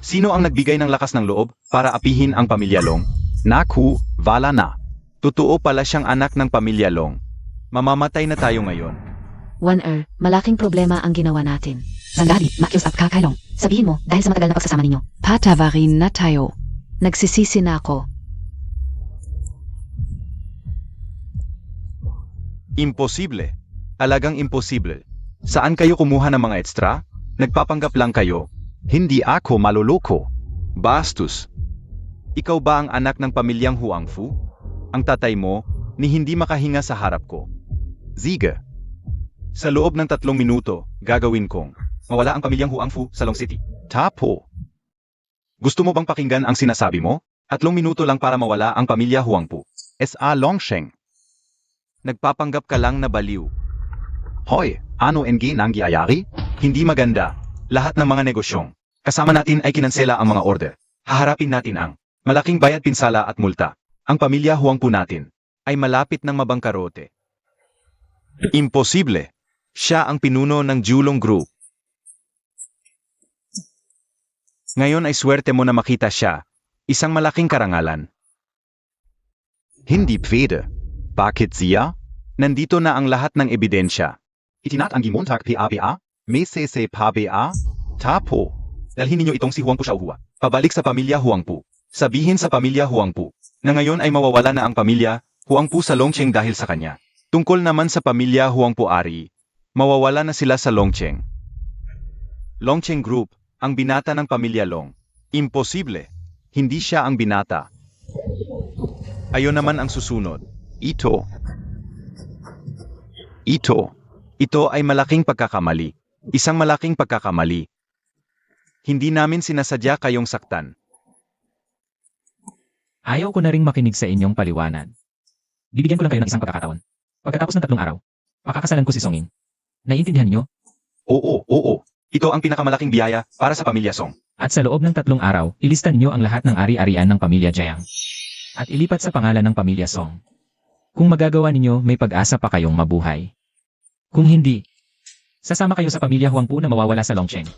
Sino ang nagbigay ng lakas ng loob para apihin ang pamilya Long? Naku, wala na. Totoo pala siyang anak ng pamilya Long. Mamamatay na tayo ngayon. Malaking problema ang ginawa natin. Sandali, makiusap ka kay Long. Sabihin mo, dahil sa matagal na pagsasama ninyo. Patavarin na tayo. Nagsisisi na ako. Imposible. Alagang imposible. Saan kayo kumuha ng mga extra? Nagpapanggap lang kayo. Hindi ako maluloko. Bastos. Ikaw ba ang anak ng pamilyang Huangfu? Ang tatay mo, ni hindi makahinga sa harap ko. Ziga. Sa loob ng 3 minuto, gagawin kong Mawala ang pamilyang Huangfu sa Long City. tapo. Gusto mo bang pakinggan ang sinasabi mo? 3 minuto lang para mawala ang pamilya Huangfu. S.A. Longsheng. Nagpapanggap ka lang na baliw. Hoy, ano NG nangyayari? Hindi maganda. Lahat ng mga negosyong kasama natin ay kinansela ang mga order. Haharapin natin ang malaking bayad pinsala at multa. Ang pamilya Huangfu natin Ay malapit ng mabangkarote. Imposible. Siya ang pinuno ng Julong Group. Ngayon ay swerte mo na makita siya. Isang malaking karangalan. Hindi pwede. Bakit siya? Nandito na ang lahat ng ebidensya. Itinat ang gimontak PAPA. May sese pa ba? Tapo. Dalhin ninyo itong si Huangfu Shaohua. Pabalik sa pamilya Huangfu. Sabihin sa pamilya Huangfu na ngayon ay mawawala na ang pamilya Huangfu sa Longcheng dahil sa kanya. Tungkol naman sa pamilya Huangfu Ari, mawawala na sila sa Longcheng. Longcheng Group, ang binata ng pamilya Long. Imposible. Hindi siya ang binata. Ayon naman ang susunod. Ito ay malaking pagkakamali. Isang malaking pagkakamali. Hindi namin sinasadya kayong saktan. ayaw ko na ring makinig sa inyong paliwanag. Bibigyan ko lang kayo ng isang pagkakataon. Pagkatapos ng 3 araw, pakakasalan ko si Songin. Naiintindihan niyo? Oo. Ito ang pinakamalaking biyaya para sa pamilya Song. At sa loob ng 3 araw, ilista ninyo ang lahat ng ari-arian ng pamilya Jiang. At ilipat sa pangalan ng pamilya Song. Kung magagawa ninyo, may pag-asa pa kayong mabuhay. Kung hindi, sasama kayo sa pamilya Huangpu na mawawala sa Longcheng.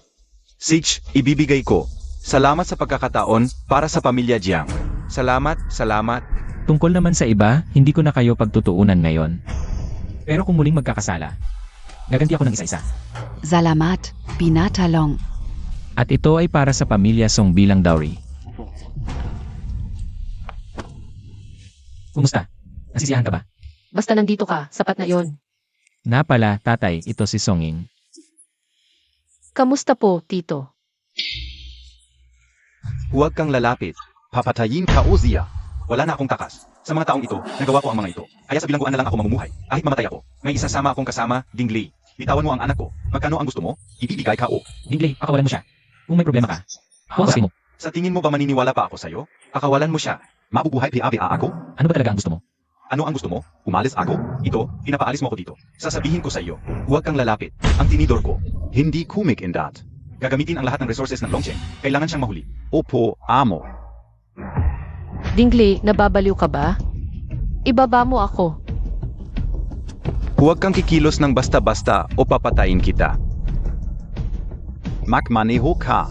Sage, ibibigay ko. Salamat sa pagkakataon para sa pamilya Jiang. Salamat, salamat. Tungkol naman sa iba, hindi ko na kayo pagtutuunan ngayon. Pero kung muling magkakasala, gaganti ako ng isa-isa. Salamat, Binata Long. At ito ay para sa pamilya Song bilang dowry. Kumusta? Nasisiyahan ka ba? Basta nandito ka, sapat na yon. Na pala, tatay, ito si Songing. Kamusta po, Tito? Huwag kang lalapit. Papatayin ka, Ozia. Wala na akong takas. Sa mga taong ito, nagawa ko ang mga ito. Kaya sa bilangguan na lang ako mamumuhay. Kahit mamatay ako, may isasama akong kasama, Dingley. Bitawan mo ang anak ko. Magkano ang gusto mo? Ibibigay ka o. Dingley, pakawalan mo siya. Kung may problema ka, ako ang mo. Sa tingin mo ba maniniwala pa ako sa'yo? Pakawalan mo siya. Mabubuhay PABA ako? Ano ba talaga ang gusto mo? Ano ang gusto mo? Umalis ako? Ito, pinapaalis mo ako dito. Sasabihin ko sa iyo, huwag kang lalapit. Ang tinidor ko, hindi kumik in that. Gagamitin ang lahat ng resources ng Longcheng. Kailangan siyang mahuli. Opo, amo. Dingley, nababaliw ka ba? Ibaba mo ako. Huwag kang kikilos ng basta-basta o papatayin kita. Makmaneho ka.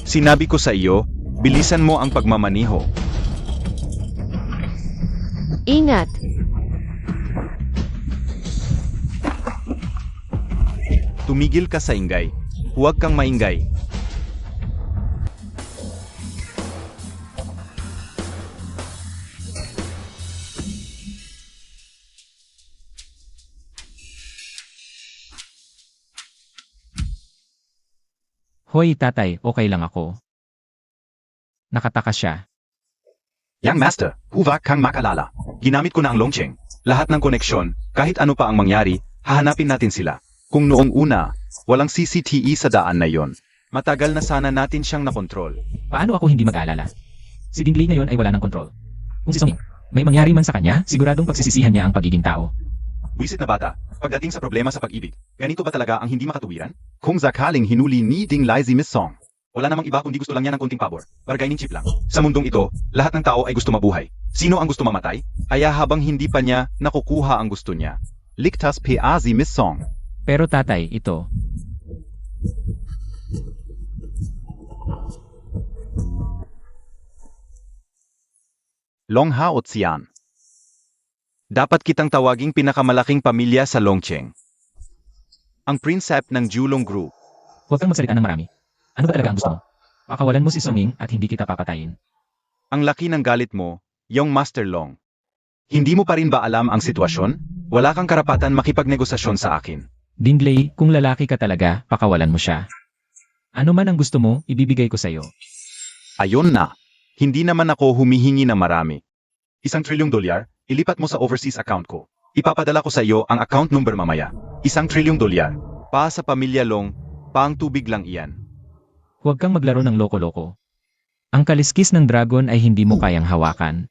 Sinabi ko sa iyo, bilisan mo ang pagmamaniho. Ingat! Tumigil ka sa ingay. Huwag kang maingay. Hoy tatay, okay lang ako. Nakataka siya. Yang Master, huwag kang makalala. Ginamit ko na ang Longcheng. Lahat ng koneksyon, kahit ano pa ang mangyari, hahanapin natin sila. Kung noong una, walang CCTV sa daan na yon, matagal na sana natin siyang nakontrol. Paano ako hindi mag-aalala? Si Dingley ngayon ay wala ng kontrol. Kung si Songing, may mangyari man sa kanya, siguradong pagsisisihan niya ang pagiging tao. Wisit na bata, pagdating sa problema sa pag-ibig, ganito ba talaga ang hindi makatuwiran? Kung sakaling hinuli ni Dingley si Miss Song, wala namang iba kundi gusto lang niya ng konting pabor, bargaining chip lang. Sa mundong ito, lahat ng tao ay gusto mabuhay. Sino ang gusto mamatay? Kaya habang hindi pa niya nakukuha ang gusto niya, ligtas pa si Miss Song. Pero tatay, ito. Longhao Tsian. Dapat kitang tawaging pinakamalaking pamilya sa Longcheng. Ang prinsep ng Julong Group. Huwag kang magsalita ng marami. Ano ba talaga ang gusto mo? Pakawalan mo si Songing at hindi kita papatayin. Ang laki ng galit mo, Young Master Long. Hindi mo pa rin ba alam ang sitwasyon? Wala kang karapatan makipagnegosasyon sa akin. Dingley, kung lalaki ka talaga, pakawalan mo siya. Ano man ang gusto mo, ibibigay ko sa'yo. Ayon na. Hindi naman ako humihingi ng marami. $1 trillion, ilipat mo sa overseas account ko. Ipapadala ko sa iyo ang account number mamaya. $1 trillion. Pa sa pamilya Long, pang tubig lang iyan. Huwag kang maglaro ng loko-loko. Ang kaliskis ng dragon ay hindi mo kayang hawakan.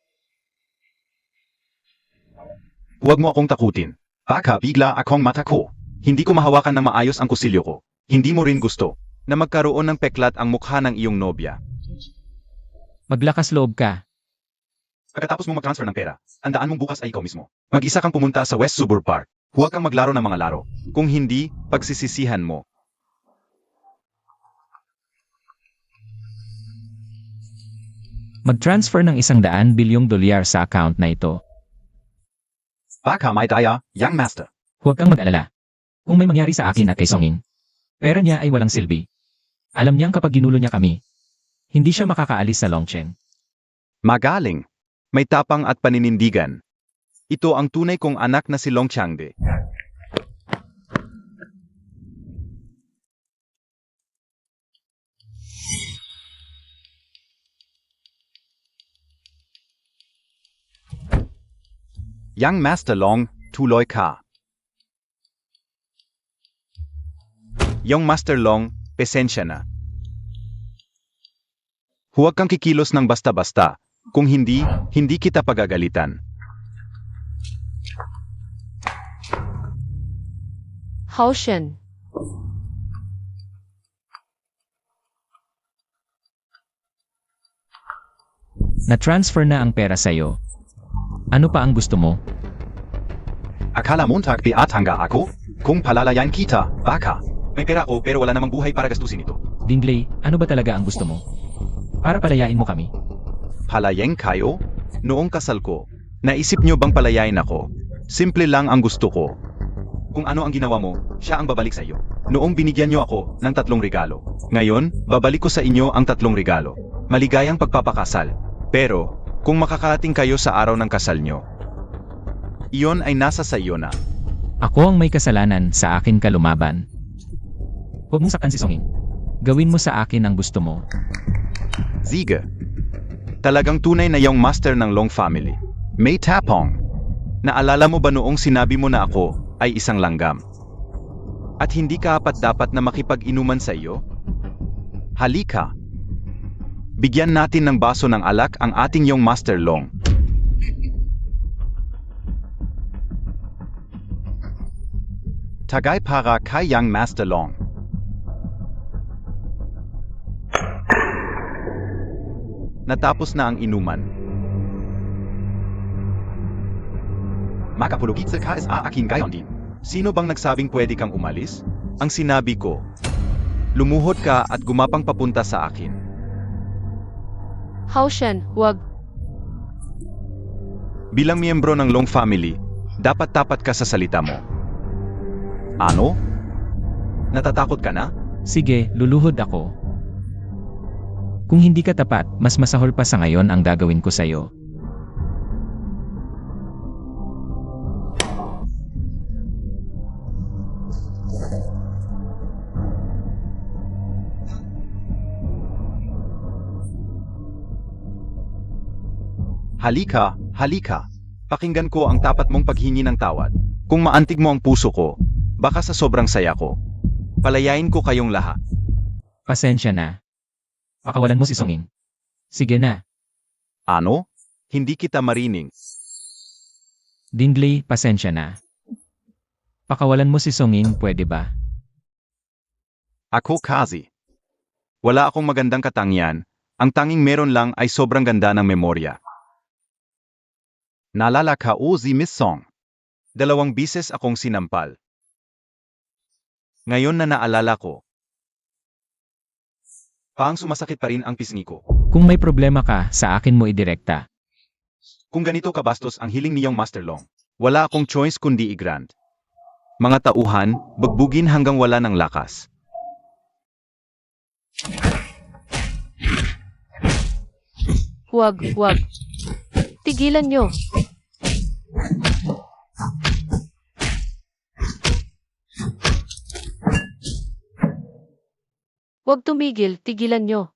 Huwag mo akong takutin. Baka bigla akong matako. Hindi ko mahawakan ng maayos ang kusilyo ko. Hindi mo rin gusto na magkaroon ng peklat ang mukha ng iyong nobya. Maglakas loob ka. Pagkatapos mo mag-transfer ng pera, tandaan mong bukas ay ikaw mismo. Mag-isa kang pumunta sa West Suburb Park. Huwag kang maglaro ng mga laro. Kung hindi, pagsisisihan mo. Mag-transfer ng $100 bilyong sa account na ito. Baka may daya, Young Master. Huwag kang mag-alala. Kung may mangyari sa akin at kay Songing, pera niya ay walang silbi. Alam niyang kapag ginulo niya kami, hindi siya makakaalis sa Longcheng. Magaling. May tapang at paninindigan. Ito ang tunay kong anak na si Long Changde. Young Master Long, tuloy ka. Young Master Long, pesensya na. Huwag kang kikilos ng basta-basta. Kung hindi, hindi kita pagagalitan. Haoshen, Na-transfer na ang pera sa'yo. Ano pa ang gusto mo? Akala montag piatanga ako? Kung palalayan kita, baka. May pera ako pero wala namang buhay para gastusin ito. Dingley, ano ba talaga ang gusto mo? Para palayain mo kami. Palayeng kayo? Noong kasal ko, naisip nyo bang palayain ako? Simple lang ang gusto ko. Kung ano ang ginawa mo, siya ang babalik sa iyo. Noong binigyan nyo ako ng 3 regalo. Ngayon, babalik ko sa inyo ang 3 regalo. Maligayang pagpapakasal. Pero, kung makakarating kayo sa araw ng kasal nyo, iyon ay nasa sa iyo na. Ako ang may kasalanan sa akin ka lumaban. Huwag mong saktan si Songin. Gawin mo sa akin ang gusto mo. Ziga. Talagang tunay na yung master ng Long family. May tapong. Naalala mo ba noong sinabi mo na ako ay isang langgam? At hindi ka dapat na makipag-inuman sa iyo? Halika. Bigyan natin ng baso ng alak ang ating yung Master Long. Tagay para kay Yang Master Long. Natapos na ang inuman. Makapulugit sa ka sa akin gayon din. Sino bang nagsabing pwede kang umalis? Ang sinabi ko, lumuhod ka at gumapang papunta sa akin. Haoshen, huwag. Bilang miyembro ng Long family, dapat tapat ka sa salita mo. Ano? Natatakot ka na? Sige, luluhod ako. Kung hindi ka tapat, mas masahol pa sa ngayon ang gagawin ko sa'yo. Halika, halika. Pakinggan ko ang tapat mong paghingi ng tawad. Kung maantig mo ang puso ko, baka sa sobrang saya ko, palayain ko kayong lahat. Pasensya na. Pakawalan mo si Songin. Sige na. Ano? Hindi kita marining. Dingley, pasensya na. Pakawalan mo si Songin, pwede ba? Ako Kazi. Wala akong magandang katangian. Ang tanging meron lang ay sobrang ganda ng memorya. Naalala ka o si Miss Song? 2 bises akong sinampal. Ngayon na naalala ko. Paang sumasakit pa rin ang pisngi ko. Kung may problema ka, sa akin mo idirekta. Kung ganito kabastos ang hiling niyong Master Long. Wala akong choice kundi i-grant. Mga tauhan, bagbugin hanggang wala ng lakas. Huwag, huwag. Tigilan nyo. Huwag tumigil, tigilan nyo.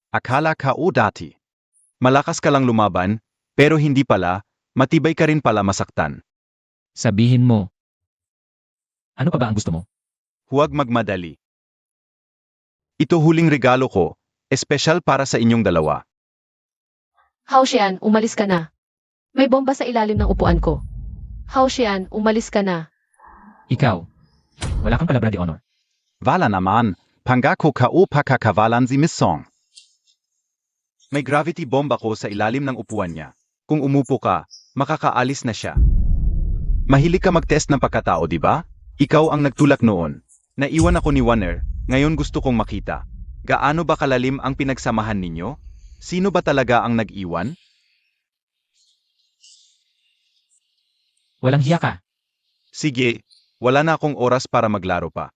Akala ka o dati. Malakas ka lang lumaban, pero hindi pala, matibay ka rin pala masaktan. Sabihin mo. Ano pa ba ang gusto mo? Huwag magmadali. Ito huling regalo ko, espesyal para sa inyong dalawa. Haoshen, umalis ka na. May bomba sa ilalim ng upuan ko. Haoshen, umalis ka na. Ikaw. Wala kang palabra de honor. Wala naman, pangako ka o pakakawalan si Miss Song. May gravity bomb ako sa ilalim ng upuan niya. Kung umupo ka, makakaalis na siya. Mahilig ka mag-test ng pagkatao, di ba? Ikaw ang nagtulak noon. Naiwan ako ni Warner, ngayon gusto kong makita. Gaano ba kalalim ang pinagsamahan ninyo? Sino ba talaga ang nag-iwan? Walang hiya ka. Sige, wala na akong oras para maglaro pa.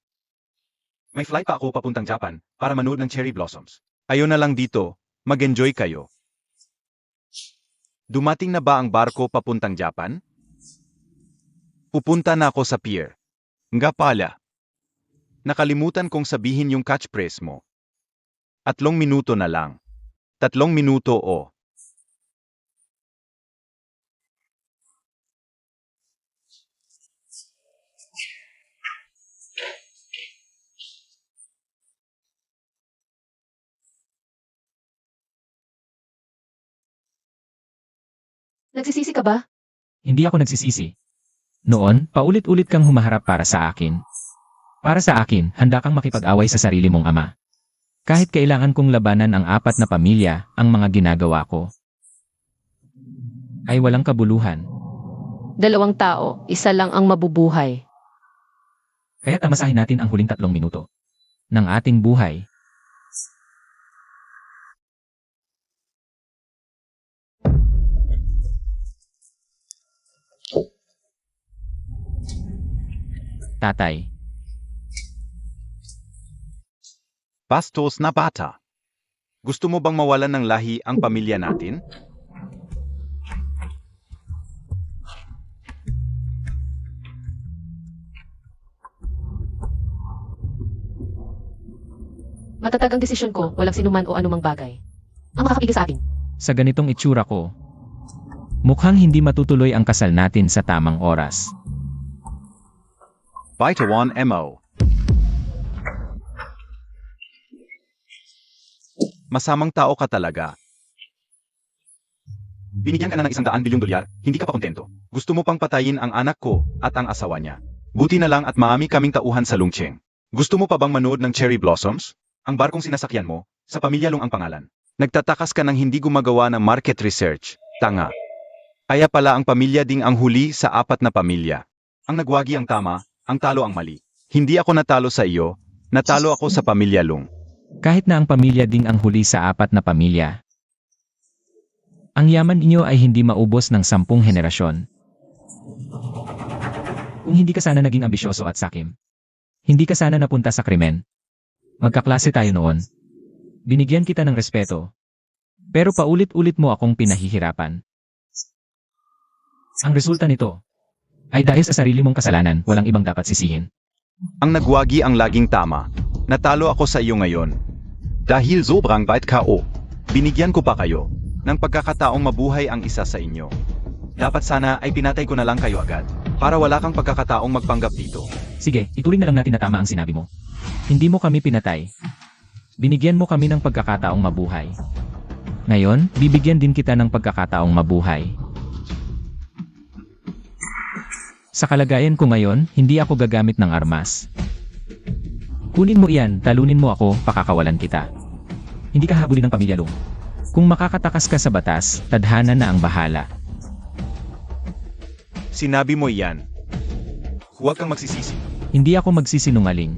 May flight pa ako papuntang Japan para manood ng cherry blossoms. Ayaw na lang dito, mag-enjoy kayo. Dumating na ba ang barko papuntang Japan? Pupunta na ako sa pier. Nga pala. Nakalimutan kong sabihin yung catchphrase mo. 3 minuto na lang. 3 minuto o. Nagsisisi ka ba? Hindi ako nagsisisi. Noon, paulit-ulit kang humaharap para sa akin. Para sa akin, handa kang makipag-away sa sarili mong ama. Kahit kailangan kong labanan ang 4 na pamilya, ang mga ginagawa ko ay walang kabuluhan. 2 tao, isa lang ang mabubuhay. Kaya tamasahin natin ang huling 3 minuto ng ating buhay. Tatay, Bastos na bata. Gusto mo bang mawalan ng lahi ang pamilya natin? Matatag ang desisyon ko, walang sinuman o anumang bagay. Ang makakapigil sa akin. sa ganitong itsura ko, mukhang hindi matutuloy ang kasal natin sa tamang oras. Baitawan MO. Masamang tao ka talaga. Binigyan ka na ng $100 bilyon, hindi ka pa kontento. Gusto mo pang patayin ang anak ko at ang asawa niya. Buti na lang at maami kaming tauhan sa Lungcheng. Gusto mo pa bang manood ng Cherry Blossoms? Ang barkong sinasakyan mo, sa Pamilya Lung ang pangalan. Nagtatakas ka ng hindi gumagawa ng market research. Tanga. Kaya pala ang pamilya ding ang huli sa 4 na pamilya. Ang nagwagi ang tama, ang talo ang mali. Hindi ako natalo sa iyo, natalo ako sa Pamilya Lung. Kahit na ang pamilya ding ang huli sa 4 na pamilya. Ang yaman ninyo ay hindi maubos ng 10 henerasyon. Kung hindi ka sana naging ambisyoso at sakim, hindi ka sana napunta sa krimen. Magkaklase tayo noon. Binigyan kita ng respeto. Pero paulit-ulit mo akong pinahihirapan. Ang resulta nito ay dahil sa sarili mong kasalanan, walang ibang dapat sisihin. Ang nagwagi ang laging tama. Natalo ako sa iyo ngayon. Dahil sobrang bait ka o, binigyan ko pa kayo ng pagkakataong mabuhay ang isa sa inyo. Dapat sana ay pinatay ko na lang kayo agad, para wala kang pagkakataong magpanggap dito. Sige, ituloy na lang natin na tama ang sinabi mo. Hindi mo kami pinatay. Binigyan mo kami ng pagkakataong mabuhay. Ngayon, bibigyan din kita ng pagkakataong mabuhay. Sa kalagayan ko ngayon, hindi ako gagamit ng armas. Kunin mo iyan, talunin mo ako, pakakawalan kita. Hindi ka habulin ng Pamilya Lung. Kung makakatakas ka sa batas, tadhana na ang bahala. Sinabi mo iyan. Huwag kang magsisisi. Hindi ako magsisinungaling.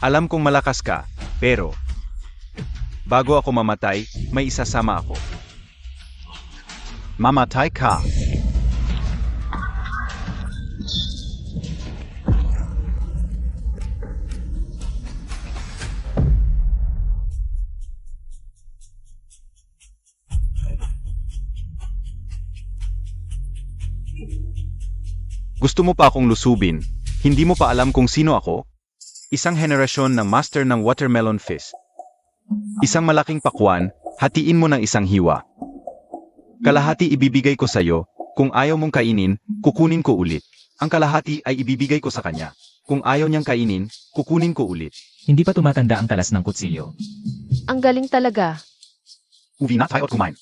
Alam kong malakas ka, pero bago ako mamatay, may isasama ako. Mamatay ka. Gusto mo pa akong lusubin? Hindi mo pa alam kung sino ako? Isang henerasyon ng master ng watermelon fist. Isang malaking pakwan, hatiin mo ng isang hiwa. Kalahati ibibigay ko sa'yo, kung ayaw mong kainin, kukunin ko ulit. Ang kalahati ay ibibigay ko sa kanya. Kung ayaw niyang kainin, kukunin ko ulit. Hindi pa tumatanda ang talas ng kutsilyo. Ang galing talaga. Uwi na tayo at kumain.